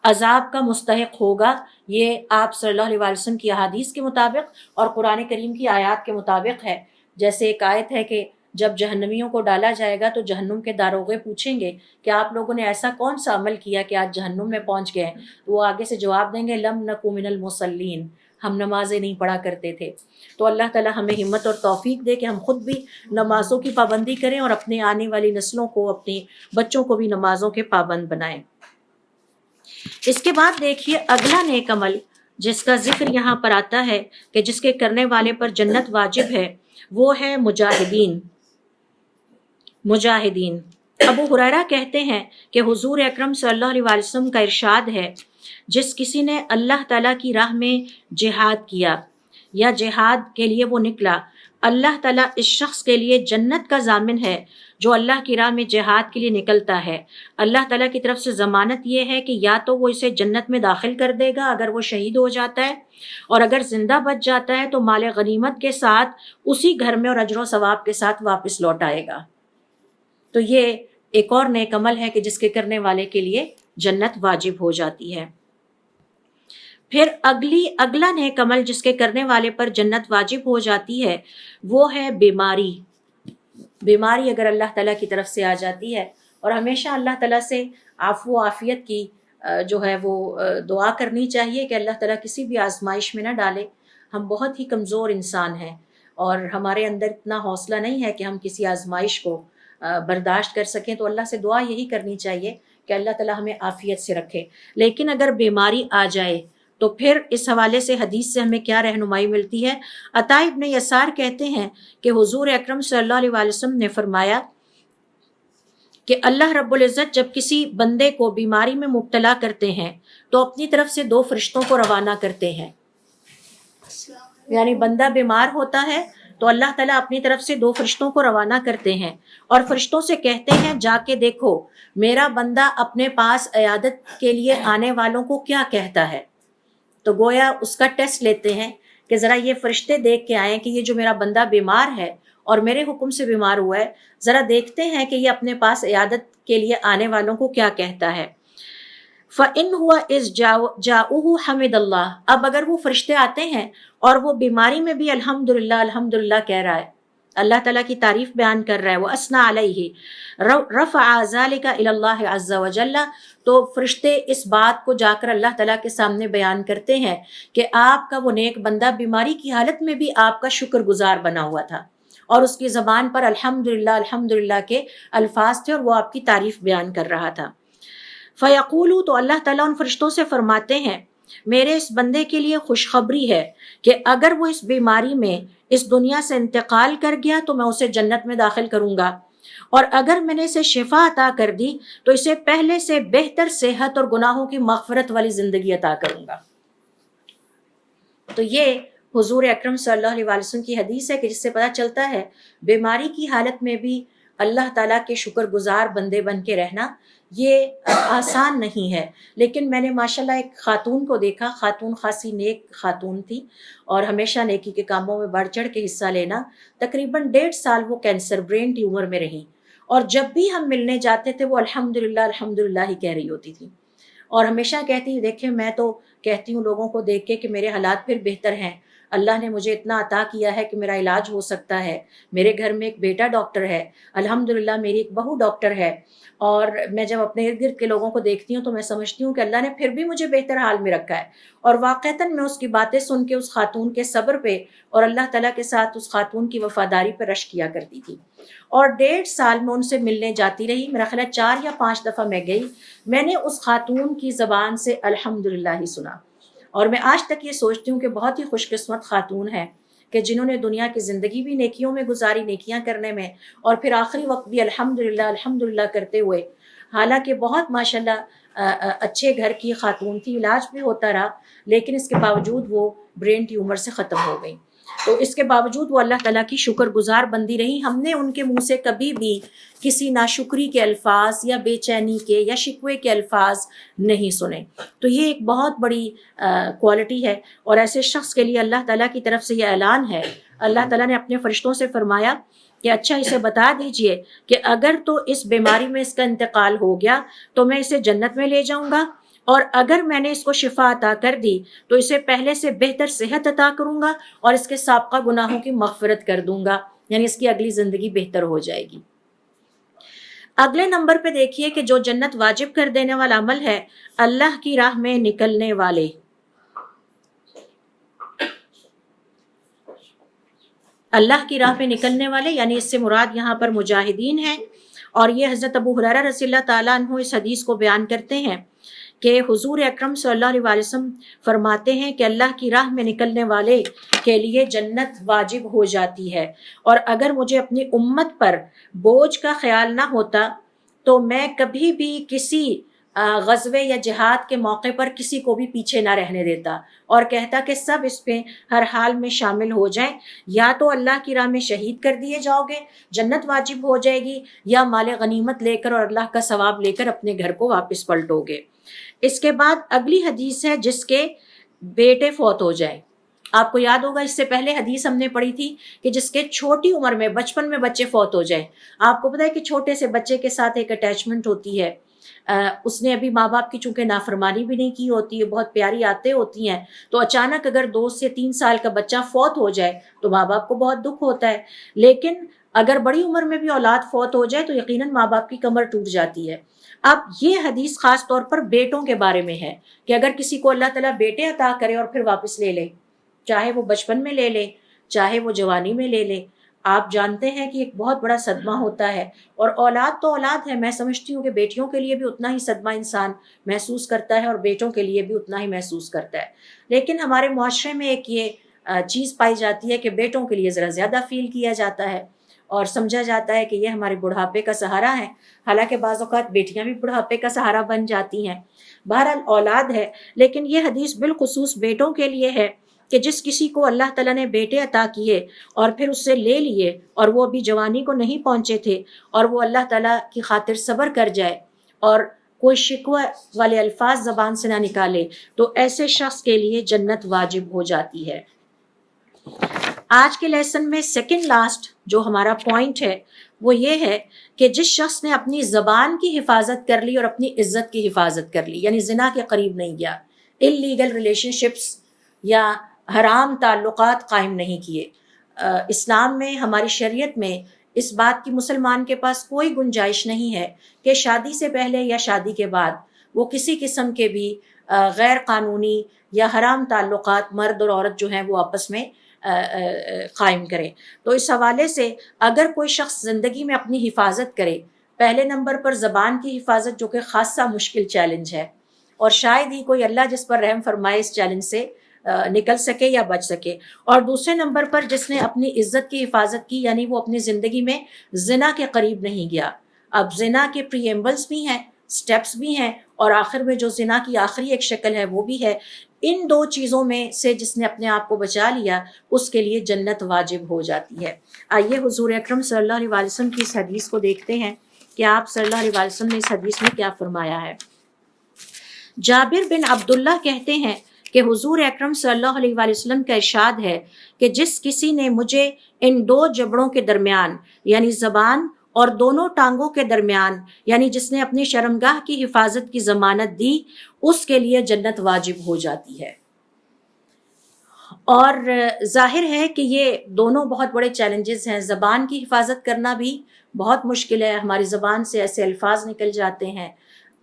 عذاب کا مستحق ہوگا. یہ آپ صلی اللہ علیہ وسلم کی احادیث کے مطابق اور قرآن کریم کی آیات کے مطابق ہے. جیسے ایک آیت ہے کہ جب جہنمیوں کو ڈالا جائے گا تو جہنم کے داروغے پوچھیں گے کہ آپ لوگوں نے ایسا کون سا عمل کیا کہ آج جہنم میں پہنچ گئے؟ تو وہ آگے سے جواب دیں گے لم نکو من المصلین، ہم نمازیں نہیں پڑھا کرتے تھے. تو اللہ تعالی ہمیں ہمت اور توفیق دے کہ ہم خود بھی نمازوں کی پابندی کریں اور اپنے آنے والی نسلوں کو، اپنے بچوں کو بھی نمازوں کے پابند بنائیں. اس کے بعد دیکھیے اگلا نیک عمل جس کا ذکر یہاں پر آتا ہے کہ جس کے کرنے والے پر جنت واجب ہے، وہ ہے مجاہدین. ابو ہریرہ کہتے ہیں کہ حضور اکرم صلی اللہ علیہ وسلم کا ارشاد ہے جس کسی نے اللہ تعالیٰ کی راہ میں جہاد کیا یا جہاد کے لیے وہ نکلا، اللہ تعالیٰ اس شخص کے لیے جنت کا ضامن ہے جو اللہ کی راہ میں جہاد کے لیے نکلتا ہے. اللہ تعالیٰ کی طرف سے ضمانت یہ ہے کہ یا تو وہ اسے جنت میں داخل کر دے گا اگر وہ شہید ہو جاتا ہے، اور اگر زندہ بچ جاتا ہے تو مال غنیمت کے ساتھ اسی گھر میں اور اجر و ثواب کے ساتھ واپس لوٹ آئے گا. تو یہ ایک اور نیک عمل ہے کہ جس کے کرنے والے کے لیے جنت واجب ہو جاتی ہے. پھر اگلا نیک عمل جس کے کرنے والے پر جنت واجب ہو جاتی ہے وہ ہے بیماری. بیماری اگر اللہ تعالیٰ کی طرف سے آ جاتی ہے، اور ہمیشہ اللہ تعالیٰ سے عفو و عافیت کی جو ہے وہ دعا کرنی چاہیے کہ اللہ تعالیٰ کسی بھی آزمائش میں نہ ڈالے. ہم بہت ہی کمزور انسان ہیں اور ہمارے اندر اتنا حوصلہ نہیں ہے کہ ہم کسی آزمائش کو برداشت کر سکیں. تو اللہ سے دعا یہی کرنی چاہیے کہ اللہ تعالیٰ ہمیں عافیت سے رکھے. لیکن اگر بیماری آ جائے تو پھر اس حوالے سے حدیث سے ہمیں کیا رہنمائی ملتی ہے؟ عطا ابن یسار کہتے ہیں کہ حضور اکرم صلی اللہ علیہ وسلم نے فرمایا کہ اللہ رب العزت جب کسی بندے کو بیماری میں مبتلا کرتے ہیں تو اپنی طرف سے 2 فرشتوں کو روانہ کرتے ہیں. یعنی بندہ بیمار ہوتا ہے تو اللہ تعالیٰ اپنی طرف سے 2 فرشتوں کو روانہ کرتے ہیں اور فرشتوں سے کہتے ہیں جا کے دیکھو میرا بندہ اپنے پاس عیادت کے لیے آنے والوں کو کیا کہتا ہے. تو گویا اس کا ٹیسٹ لیتے ہیں کہ ذرا یہ فرشتے دیکھ کے آئیں کہ یہ جو میرا بندہ بیمار ہے اور میرے حکم سے بیمار ہوا ہے، ذرا دیکھتے ہیں کہ یہ اپنے پاس عیادت کے لیے آنے والوں کو کیا کہتا ہے. فَإِنْ هُوَ إِذْ جَاءُوهُ حَمِدَ اللَّهُ. اب اگر وہ فرشتے آتے ہیں اور وہ بیماری میں بھی الحمدللہ الحمدللہ کہہ رہا ہے، اللہ تعالیٰ کی تعریف بیان کر رہا ہے، وَأَثْنَى عَلَيْهِ رَفَعَ ذَلِكَ إِلَى اللَّهِ عَزَّ وَجَلَّ. تو فرشتے اس بات کو جا کر اللہ تعالیٰ کے سامنے بیان کرتے ہیں کہ آپ کا وہ نیک بندہ بیماری کی حالت میں بھی آپ کا شکر گزار بنا ہوا تھا اور اس کی زبان پر الحمدللہ الحمدللہ کے الفاظ تھے اور وہ آپ کی تعریف بیان کر رہا تھا. فَيَقُولُ. تو اللہ تعالیٰ ان فرشتوں سے فرماتے ہیں میرے اس بندے کے لیے خوشخبری ہے کہ اگر وہ اس بیماری میں اس دنیا سے انتقال کر گیا تو میں اسے جنت میں داخل کروں گا، اور اگر میں نے اسے شفا عطا کر دی تو اسے پہلے سے بہتر صحت اور گناہوں کی مغفرت والی زندگی عطا کروں گا۔ تو یہ حضور اکرم صلی اللہ علیہ وسلم کی حدیث ہے کہ جس سے پتہ چلتا ہے بیماری کی حالت میں بھی اللہ تعالیٰ کے شکر گزار بندے بن کے رہنا یہ آسان نہیں ہے۔ لیکن میں نے ماشاءاللہ ایک خاتون کو دیکھا، خاتون خاصی نیک خاتون تھی اور ہمیشہ نیکی کے کاموں میں بڑھ چڑھ کے حصہ لینا۔ تقریباً 1.5 سال وہ کینسر برین ٹیومر میں رہی، اور جب بھی ہم ملنے جاتے تھے وہ الحمدللہ الحمدللہ ہی کہہ رہی ہوتی تھی، اور ہمیشہ کہتی دیکھیں میں تو کہتی ہوں لوگوں کو دیکھ کے کہ میرے حالات پھر بہتر ہیں، اللہ نے مجھے اتنا عطا کیا ہے کہ میرا علاج ہو سکتا ہے، میرے گھر میں ایک بیٹا ڈاکٹر ہے، الحمدللہ میری ایک بہو ڈاکٹر ہے، اور میں جب اپنے ارد گرد کے لوگوں کو دیکھتی ہوں تو میں سمجھتی ہوں کہ اللہ نے پھر بھی مجھے بہتر حال میں رکھا ہے۔ اور واقعتاً میں اس کی باتیں سن کے اس خاتون کے صبر پہ اور اللہ تعالیٰ کے ساتھ اس خاتون کی وفاداری پہ رشک کیا کرتی تھی، اور 1.5 سال میں ان سے ملنے جاتی رہی۔ میرا خیال ہے 4 یا 5 دفعہ میں گئی، میں نے اس خاتون کی زبان سے الحمدللہ ہی سنا، اور میں آج تک یہ سوچتی ہوں کہ بہت ہی خوش قسمت خاتون ہے کہ جنہوں نے دنیا کی زندگی بھی نیکیوں میں گزاری، نیکیاں کرنے میں، اور پھر آخری وقت بھی الحمدللہ الحمدللہ کرتے ہوئے، حالانکہ بہت ماشاءاللہ اچھے گھر کی خاتون تھی، علاج بھی ہوتا رہا، لیکن اس کے باوجود وہ برین ٹیومر سے ختم ہو گئی۔ تو اس کے باوجود وہ اللہ تعالیٰ کی شکر گزار بندی رہی۔ ہم نے ان کے منہ سے کبھی بھی کسی ناشکری کے الفاظ یا بے چینی کے یا شکوے کے الفاظ نہیں سنے۔ تو یہ ایک بہت بڑی کوالٹی ہے، اور ایسے شخص کے لیے اللہ تعالیٰ کی طرف سے یہ اعلان ہے، اللہ تعالیٰ نے اپنے فرشتوں سے فرمایا کہ اچھا اسے بتا دیجئے کہ اگر تو اس بیماری میں اس کا انتقال ہو گیا تو میں اسے جنت میں لے جاؤں گا، اور اگر میں نے اس کو شفا عطا کر دی تو اسے پہلے سے بہتر صحت عطا کروں گا اور اس کے سابقہ گناہوں کی مغفرت کر دوں گا، یعنی اس کی اگلی زندگی بہتر ہو جائے گی۔ اگلے نمبر پہ دیکھیے کہ جو جنت واجب کر دینے والا عمل ہے، اللہ کی راہ میں نکلنے والے۔ اللہ کی راہ میں نکلنے والے یعنی اس سے مراد یہاں پر مجاہدین ہیں، اور یہ حضرت ابو ہریرہ رضی اللہ تعالیٰ عنہ اس حدیث کو بیان کرتے ہیں کہ حضور اکرم صلی اللہ علیہ وسلم فرماتے ہیں کہ اللہ کی راہ میں نکلنے والے کے لیے جنت واجب ہو جاتی ہے، اور اگر مجھے اپنی امت پر بوجھ کا خیال نہ ہوتا تو میں کبھی بھی کسی غزوے یا جہاد کے موقع پر کسی کو بھی پیچھے نہ رہنے دیتا، اور کہتا کہ سب اس پہ ہر حال میں شامل ہو جائیں، یا تو اللہ کی راہ میں شہید کر دیے جاؤ گے، جنت واجب ہو جائے گی، یا مال غنیمت لے کر اور اللہ کا ثواب لے کر اپنے گھر کو واپس پلٹو گے۔ اس کے بعد اگلی حدیث ہے جس کے بیٹے فوت ہو جائیں۔ آپ کو یاد ہوگا اس سے پہلے حدیث ہم نے پڑھی تھی کہ جس کے چھوٹی عمر میں بچپن میں بچے فوت ہو جائیں۔ آپ کو پتہ ہے کہ چھوٹے سے بچے کے ساتھ ایک اٹیچمنٹ ہوتی ہے، اس نے ابھی ماں باپ کی چونکہ نافرمانی بھی نہیں کی ہوتی ہے، بہت پیاری عادتیں ہوتی ہیں، تو اچانک اگر 2 سے 3 سال کا بچہ فوت ہو جائے تو ماں باپ کو بہت دکھ ہوتا ہے، لیکن اگر بڑی عمر میں بھی اولاد فوت ہو جائے تو یقیناً ماں باپ کی کمر ٹوٹ جاتی ہے۔ اب یہ حدیث خاص طور پر بیٹوں کے بارے میں ہے کہ اگر کسی کو اللہ تعالیٰ بیٹے عطا کرے اور پھر واپس لے لے، چاہے وہ بچپن میں لے لے چاہے وہ جوانی میں لے لے، آپ جانتے ہیں کہ ایک بہت بڑا صدمہ ہوتا ہے، اور اولاد تو اولاد ہے۔ میں سمجھتی ہوں کہ بیٹیوں کے لیے بھی اتنا ہی صدمہ انسان محسوس کرتا ہے اور بیٹوں کے لیے بھی اتنا ہی محسوس کرتا ہے، لیکن ہمارے معاشرے میں ایک یہ چیز پائی جاتی ہے کہ بیٹوں کے لیے ذرا زیادہ فیل کیا جاتا ہے اور سمجھا جاتا ہے کہ یہ ہمارے بڑھاپے کا سہارا ہے، حالانکہ بعض اوقات بیٹیاں بھی بڑھاپے کا سہارا بن جاتی ہیں۔ بہرحال اولاد ہے، لیکن یہ حدیث بالخصوص بیٹوں کے لیے ہے کہ جس کسی کو اللہ تعالیٰ نے بیٹے عطا کیے اور پھر اس سے لے لیے اور وہ ابھی جوانی کو نہیں پہنچے تھے، اور وہ اللہ تعالیٰ کی خاطر صبر کر جائے اور کوئی شکوہ والے الفاظ زبان سے نہ نکالے، تو ایسے شخص کے لیے جنت واجب ہو جاتی ہے۔ آج کے لیسن میں سیکنڈ لاسٹ جو ہمارا پوائنٹ ہے وہ یہ ہے کہ جس شخص نے اپنی زبان کی حفاظت کر لی اور اپنی عزت کی حفاظت کر لی، یعنی زنا کے قریب نہیں گیا، انلیگل ریلیشن شپس یا حرام تعلقات قائم نہیں کیے۔ اسلام میں، ہماری شریعت میں اس بات کی مسلمان کے پاس کوئی گنجائش نہیں ہے کہ شادی سے پہلے یا شادی کے بعد وہ کسی قسم کے بھی غیر قانونی یا حرام تعلقات مرد اور عورت جو ہیں وہ آپس میں قائم کریں۔ تو اس حوالے سے اگر کوئی شخص زندگی میں اپنی حفاظت کرے، پہلے نمبر پر زبان کی حفاظت جو کہ خاصا مشکل چیلنج ہے، اور شاید ہی کوئی اللہ جس پر رحم فرمائے اس چیلنج سے نکل سکے یا بچ سکے۔ اور دوسرے نمبر پر جس نے اپنی عزت کی حفاظت کی، یعنی وہ اپنی زندگی میں زنا کے قریب نہیں گیا۔ اب زنا کے پریمبلز بھی ہیں، سٹیپس بھی ہیں، اور آخر میں جو زنا کی آخری ایک شکل ہے وہ بھی ہے۔ ان دو چیزوں میں سے جس نے اپنے آپ کو بچا لیا اس کے لیے جنت واجب ہو جاتی ہے۔ آئیے حضور اکرم صلی اللہ علیہ وآلہ وسلم کی اس حدیث کو دیکھتے ہیں کہ آپ صلی اللہ علیہ وآلہ وسلم نے اس حدیث میں کیا فرمایا ہے۔ جابر بن عبداللہ کہتے ہیں کہ حضور اکرم صلی اللہ علیہ وآلہ وسلم کا ارشاد ہے کہ جس کسی نے مجھے ان دو جبڑوں کے درمیان یعنی زبان اور دونوں ٹانگوں کے درمیان یعنی جس نے اپنی شرمگاہ کی حفاظت کی ضمانت دی اس کے لیے جنت واجب ہو جاتی ہے۔ اور ظاہر ہے کہ یہ دونوں بہت بڑے چیلنجز ہیں۔ زبان کی حفاظت کرنا بھی بہت مشکل ہے، ہماری زبان سے ایسے الفاظ نکل جاتے ہیں،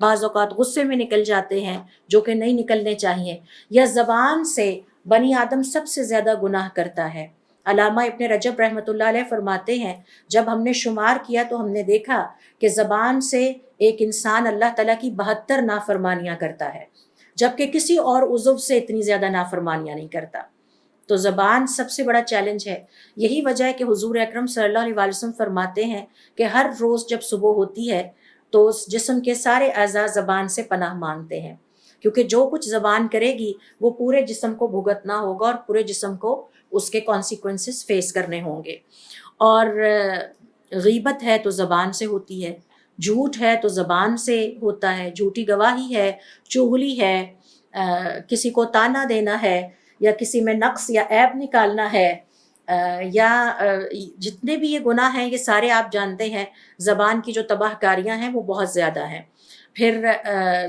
بعض اوقات غصے میں نکل جاتے ہیں جو کہ نہیں نکلنے چاہیے، یا زبان سے بنی آدم سب سے زیادہ گناہ کرتا ہے۔ علامہ ابن رجب رحمۃ اللہ علیہ فرماتے ہیں جب ہم نے شمار کیا تو ہم نے دیکھا کہ زبان سے ایک انسان اللہ تعالیٰ کی 72 نافرمانیاں کرتا ہے، جبکہ کسی اور عضو سے اتنی زیادہ نافرمانیاں نہیں کرتا۔ تو زبان سب سے بڑا چیلنج ہے۔ یہی وجہ ہے کہ حضور اکرم صلی اللہ علیہ وسلم فرماتے ہیں کہ ہر روز جب صبح ہوتی ہے تو اس جسم کے سارے اعضاء زبان سے پناہ مانگتے ہیں، کیونکہ جو کچھ زبان کرے گی وہ پورے جسم کو بھگتنا ہوگا اور پورے جسم کو اس کے کانسیکوینسز فیس کرنے ہوں گے۔ اور غیبت ہے تو زبان سے ہوتی ہے، جھوٹ ہے تو زبان سے ہوتا ہے، جھوٹی گواہی ہے، چغلی ہے، کسی کو تانا دینا ہے، یا کسی میں نقص یا عیب نکالنا ہے، یا جتنے بھی یہ گناہ ہیں یہ سارے آپ جانتے ہیں۔ زبان کی جو تباہ کاریاں ہیں وہ بہت زیادہ ہیں۔ پھر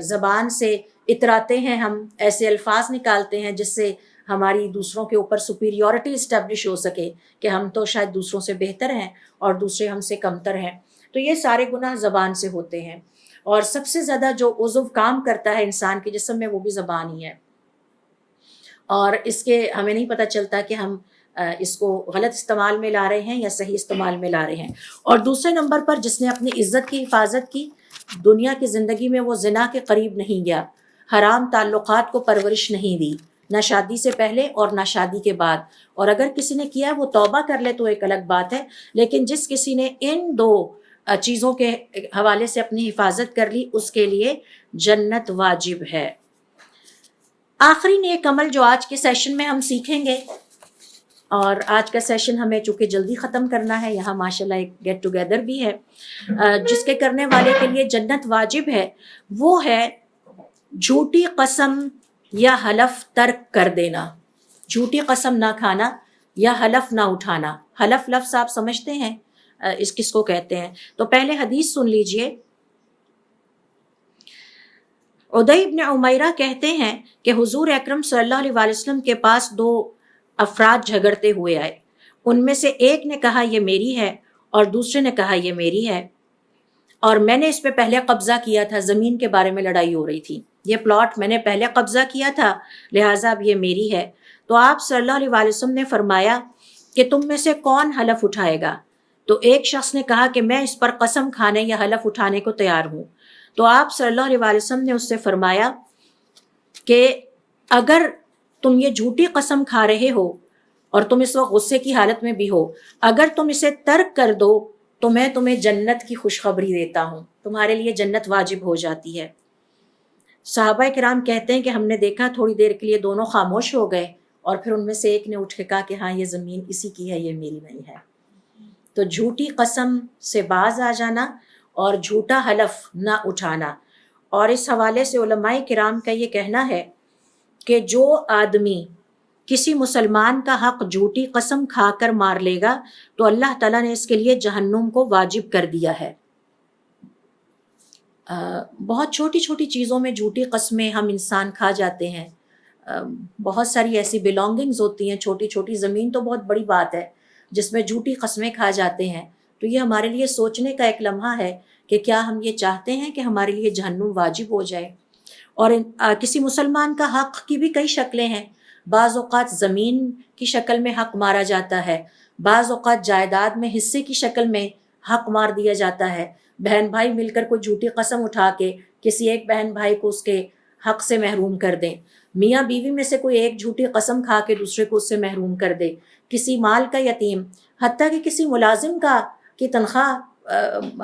زبان سے اتراتے ہیں ہم، ایسے الفاظ نکالتے ہیں جس سے ہماری دوسروں کے اوپر سپیریورٹی اسٹیبلش ہو سکے کہ ہم تو شاید دوسروں سے بہتر ہیں اور دوسرے ہم سے کمتر ہیں۔ تو یہ سارے گناہ زبان سے ہوتے ہیں، اور سب سے زیادہ جو عضو کام کرتا ہے انسان کے جسم میں وہ بھی زبان ہی ہے، اور اس کے ہمیں نہیں پتہ چلتا کہ ہم اس کو غلط استعمال میں لا رہے ہیں یا صحیح استعمال میں لا رہے ہیں۔ اور دوسرے نمبر پر جس نے اپنی عزت کی حفاظت کی، دنیا کی زندگی میں وہ زنا کے قریب نہیں گیا، حرام تعلقات کو پرورش نہیں دی، نہ شادی سے پہلے اور نہ شادی کے بعد، اور اگر کسی نے کیا وہ توبہ کر لے تو ایک الگ بات ہے، لیکن جس کسی نے ان دو چیزوں کے حوالے سے اپنی حفاظت کر لی اس کے لیے جنت واجب ہے۔ آخری نیک عمل جو آج کے سیشن میں ہم سیکھیں گے، اور آج کا سیشن ہمیں چونکہ جلدی ختم کرنا ہے، یہاں ماشاءاللہ ایک گیٹ ٹوگیدر بھی ہے، جس کے کرنے والے کے لیے جنت واجب ہے، وہ ہے جھوٹی قسم یا حلف ترک کر دینا۔ جھوٹی قسم نہ کھانا یا حلف نہ اٹھانا۔ حلف لفظ آپ سمجھتے ہیں اس کس کو کہتے ہیں؟ تو پہلے حدیث سن لیجئے۔ عدی بن عمیرہ کہتے ہیں کہ حضور اکرم صلی اللہ علیہ وآلہ وسلم کے پاس دو افراد جھگڑتے ہوئے آئے، ان میں سے ایک نے کہا یہ میری ہے اور دوسرے نے کہا یہ میری ہے، اور میں نے اس پہ پہلے قبضہ کیا تھا، زمین کے بارے میں لڑائی ہو رہی تھی، یہ پلاٹ میں نے پہلے قبضہ کیا تھا لہٰذا اب یہ میری ہے۔ تو آپ صلی اللہ علیہ وآلہ وسلم نے فرمایا کہ تم میں سے کون حلف اٹھائے گا؟ تو ایک شخص نے کہا کہ میں اس پر قسم کھانے یا حلف اٹھانے کو تیار ہوں۔ تو آپ صلی اللہ علیہ وآلہ وسلم نے اس سے فرمایا کہ اگر تم یہ جھوٹی قسم کھا رہے ہو اور تم اس وقت غصے کی حالت میں بھی ہو، اگر تم اسے ترک کر دو تو میں تمہیں جنت کی خوشخبری دیتا ہوں، تمہارے لیے جنت واجب ہو جاتی ہے۔ صحابہ کرام کہتے ہیں کہ ہم نے دیکھا تھوڑی دیر کے لیے دونوں خاموش ہو گئے، اور پھر ان میں سے ایک نے اٹھ کے کہا کہ ہاں یہ زمین اسی کی ہے، یہ میری نہیں ہے۔ تو جھوٹی قسم سے باز آ جانا اور جھوٹا حلف نہ اٹھانا۔ اور اس حوالے سے علماء کرام کا یہ کہنا ہے کہ جو آدمی کسی مسلمان کا حق جھوٹی قسم کھا کر مار لے گا تو اللہ تعالیٰ نے اس کے لیے جہنم کو واجب کر دیا ہے۔ بہت چھوٹی چھوٹی چیزوں میں جھوٹی قسمیں ہم انسان کھا جاتے ہیں، بہت ساری ایسی بلانگنگز ہوتی ہیں چھوٹی چھوٹی، زمین تو بہت بڑی بات ہے جس میں جھوٹی قسمیں کھا جاتے ہیں۔ تو یہ ہمارے لیے سوچنے کا ایک لمحہ ہے کہ کیا ہم یہ چاہتے ہیں کہ ہمارے لیے جہنم واجب ہو جائے۔ اور کسی مسلمان کا حق کی بھی کئی شکلیں ہیں، بعض اوقات زمین کی شکل میں حق مارا جاتا ہے، بعض اوقات جائیداد میں حصے کی شکل میں حق مار دیا جاتا ہے۔ بہن بھائی مل کر کوئی جھوٹی قسم اٹھا کے کسی ایک بہن بھائی کو اس کے حق سے محروم کر دیں، میاں بیوی میں سے کوئی ایک جھوٹی قسم کھا کے دوسرے کو اس سے محروم کر دے، کسی مال کا یتیم، حتیٰ کہ کسی ملازم کی تنخواہ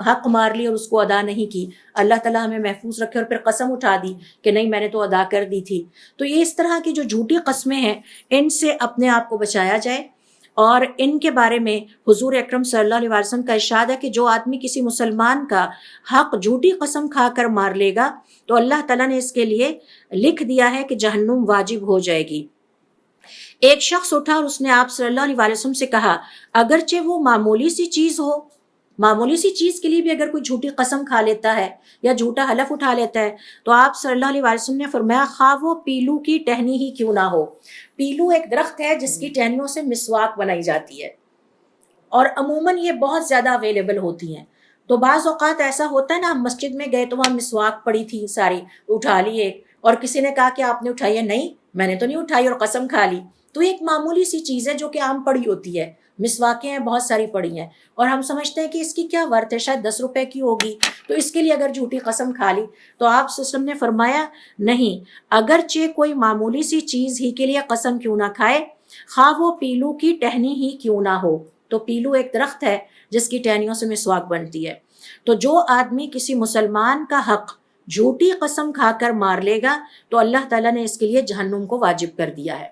حق مار لی اور اس کو ادا نہیں کی، اللہ تعالیٰ ہمیں محفوظ رکھے، اور پھر قسم اٹھا دی کہ نہیں میں نے تو ادا کر دی تھی۔ تو یہ اس طرح کی جو جھوٹی قسمیں ہیں ان سے اپنے آپ کو بچایا جائے، اور ان کے بارے میں حضور اکرم صلی اللہ علیہ وسلم کا ارشاد ہے کہ جو آدمی کسی مسلمان کا حق جھوٹی قسم کھا کر مار لے گا تو اللہ تعالیٰ نے اس کے لیے لکھ دیا ہے کہ جہنم واجب ہو جائے گی۔ ایک شخص اٹھا اور اس نے آپ صلی اللہ علیہ وسلم سے کہا اگرچہ وہ معمولی سی چیز ہو، معمولی سی چیز کے لیے بھی اگر کوئی جھوٹی قسم کھا لیتا ہے یا جھوٹا حلف اٹھا لیتا ہے تو آپ صلی اللہ علیہ وسلم نے فرمایا خواہ وہ پیلو کی ٹہنی ہی کیوں نہ ہو۔ پیلو ایک درخت ہے جس کی ٹہنیوں سے مسواک بنائی جاتی ہے، اور عموماً یہ بہت زیادہ اویلیبل ہوتی ہیں۔ تو بعض اوقات ایسا ہوتا ہے نا، ہم مسجد میں گئے تو وہاں مسواک پڑی تھی ساری، اٹھا لی ایک، اور کسی نے کہا کہ آپ نے اٹھائی ہے؟ نہیں میں نے تو نہیں اٹھائی، اور قسم کھا لی۔ تو ایک معمولی سی چیز ہے جو کہ عام پڑی ہوتی ہے، مسواکیں ہیں بہت ساری پڑی ہیں، اور ہم سمجھتے ہیں کہ اس کی کیا ورت ہے، شاید 10 روپے کی ہوگی، تو اس کے لیے اگر جھوٹی قسم کھا لی تو آپ صلی اللہ علیہ وسلم نے فرمایا نہیں، اگرچہ کوئی معمولی سی چیز ہی کے لیے قسم کیوں نہ کھائے، خواہ وہ پیلو کی ٹہنی ہی کیوں نہ ہو۔ تو پیلو ایک درخت ہے جس کی ٹہنیوں سے مسواک بنتی ہے۔ تو جو آدمی کسی مسلمان کا حق جھوٹی قسم کھا کر مار لے گا تو اللہ تعالیٰ نے اس کے لیے جہنم کو واجب کر دیا ہے،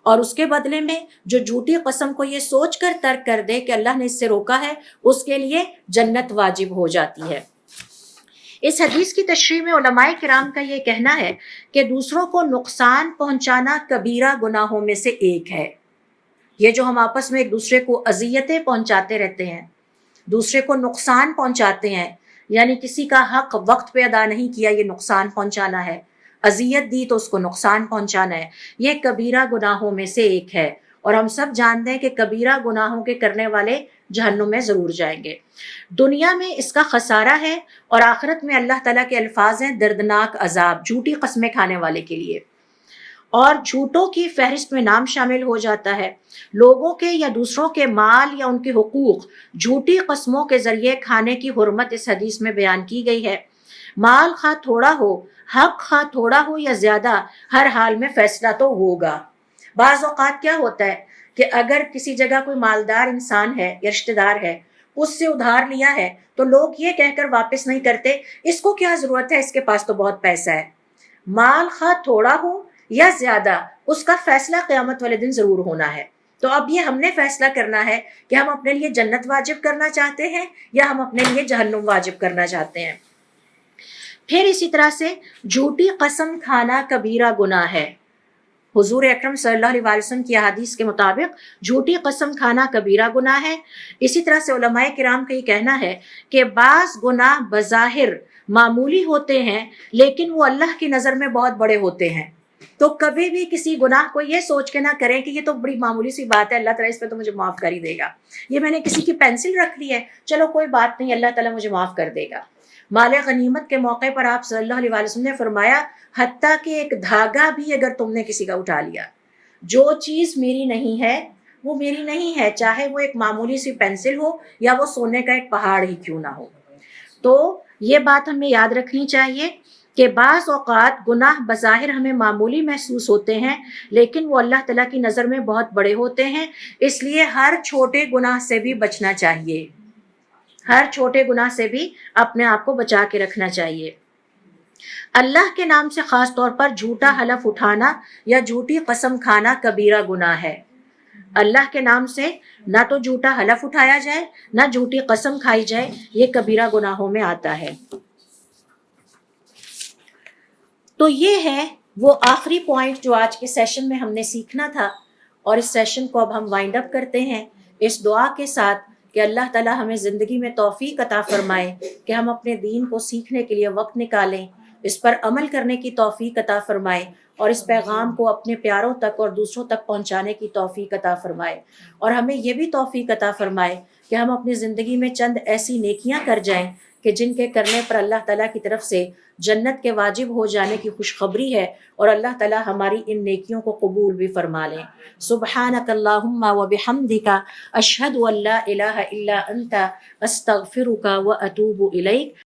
اور اس کے بدلے میں جو جھوٹی قسم کو یہ سوچ کر ترک کر دے کہ اللہ نے اس سے روکا ہے، اس کے لیے جنت واجب ہو جاتی ہے۔ اس حدیث کی تشریح میں علماء کرام کا یہ کہنا ہے کہ دوسروں کو نقصان پہنچانا کبیرہ گناہوں میں سے ایک ہے۔ یہ جو ہم آپس میں ایک دوسرے کو اذیتیں پہنچاتے رہتے ہیں، دوسرے کو نقصان پہنچاتے ہیں، یعنی کسی کا حق وقت پہ ادا نہیں کیا، یہ نقصان پہنچانا ہے، اذیت دی تو اس کو نقصان پہنچانا ہے، یہ کبیرہ گناہوں میں سے ایک ہے، اور ہم سب جانتے ہیں کہ کبیرہ گناہوں کے کرنے والے جہنم میں ضرور جائیں گے۔ دنیا میں اس کا خسارہ ہے، اور آخرت میں اللہ تعالیٰ کے الفاظ ہیں دردناک عذاب جھوٹی قسمیں کھانے والے کے لیے، اور جھوٹوں کی فہرست میں نام شامل ہو جاتا ہے۔ لوگوں کے یا دوسروں کے مال یا ان کے حقوق جھوٹی قسموں کے ذریعے کھانے کی حرمت اس حدیث میں بیان کی گئی ہے۔ مال خواہ تھوڑا ہو، حق خواہ تھوڑا ہو یا زیادہ، ہر حال میں فیصلہ تو ہوگا۔ بعض اوقات کیا ہوتا ہے کہ اگر کسی جگہ کوئی مالدار انسان ہے یا رشتہ دار ہے، اس سے ادھار لیا ہے تو لوگ یہ کہہ کر واپس نہیں کرتے اس کو کیا ضرورت ہے، اس کے پاس تو بہت پیسہ ہے۔ مال خواہ تھوڑا ہو یا زیادہ، اس کا فیصلہ قیامت والے دن ضرور ہونا ہے۔ تو اب یہ ہم نے فیصلہ کرنا ہے کہ ہم اپنے لیے جنت واجب کرنا چاہتے ہیں یا ہم اپنے لیے جہنم واجب کرنا چاہتے ہیں۔ پھر اسی طرح سے جھوٹی قسم کھانا کبیرہ گناہ ہے۔ حضور اکرم صلی اللہ علیہ وسلم کی احادیث کے مطابق جھوٹی قسم کھانا کبیرہ گناہ ہے۔ اسی طرح سے علماء کرام کا یہ کہنا ہے کہ بعض گناہ بظاہر معمولی ہوتے ہیں لیکن وہ اللہ کی نظر میں بہت بڑے ہوتے ہیں۔ تو کبھی بھی کسی گناہ کو یہ سوچ کے نہ کریں کہ یہ تو بڑی معمولی سی بات ہے، اللہ تعالیٰ اس پہ تو مجھے معاف کر ہی دے گا، یہ میں نے کسی کی پینسل رکھ لی ہے، چلو کوئی بات نہیں، اللہ تعالیٰ مجھے معاف کر دے گا۔ مال غنیمت کے موقع پر آپ صلی اللہ علیہ وسلم نے فرمایا حتیٰ کہ ایک دھاگا بھی اگر تم نے کسی کا اٹھا لیا، جو چیز میری نہیں ہے وہ میری نہیں ہے، چاہے وہ ایک معمولی سی پینسل ہو یا وہ سونے کا ایک پہاڑ ہی کیوں نہ ہو۔ تو یہ بات ہمیں یاد رکھنی چاہیے کہ بعض اوقات گناہ بظاہر ہمیں معمولی محسوس ہوتے ہیں لیکن وہ اللہ تعالیٰ کی نظر میں بہت بڑے ہوتے ہیں، اس لیے ہر چھوٹے گناہ سے بھی بچنا چاہیے، ہر چھوٹے گناہ سے بھی اپنے آپ کو بچا کے رکھنا چاہیے۔ اللہ کے نام سے خاص طور پر جھوٹا حلف اٹھانا یا جھوٹی قسم کھانا کبیرہ گناہ ہے۔ اللہ کے نام سے نہ تو جھوٹا حلف اٹھایا جائے نہ جھوٹی قسم کھائی جائے، یہ کبیرہ گناہوں میں آتا ہے۔ تو یہ ہے وہ آخری پوائنٹ جو آج کے سیشن میں ہم نے سیکھنا تھا، اور اس سیشن کو اب ہم وائنڈ اپ کرتے ہیں اس دعا کے ساتھ کہ اللہ تعالیٰ ہمیں زندگی میں توفیق عطا فرمائے کہ ہم اپنے دین کو سیکھنے کے لیے وقت نکالیں، اس پر عمل کرنے کی توفیق عطا فرمائے، اور اس پیغام کو اپنے پیاروں تک اور دوسروں تک پہنچانے کی توفیق عطا فرمائے، اور ہمیں یہ بھی توفیق عطا فرمائے کہ ہم اپنی زندگی میں چند ایسی نیکیاں کر جائیں کہ جن کے کرنے پر اللہ تعالیٰ کی طرف سے جنت کے واجب ہو جانے کی خوشخبری ہے، اور اللہ تعالیٰ ہماری ان نیکیوں کو قبول بھی فرما لیں۔ سبحانک اللہم و بحمدک، اشہد ان لا الہ الا انت، استغفرک و اتوب الیک۔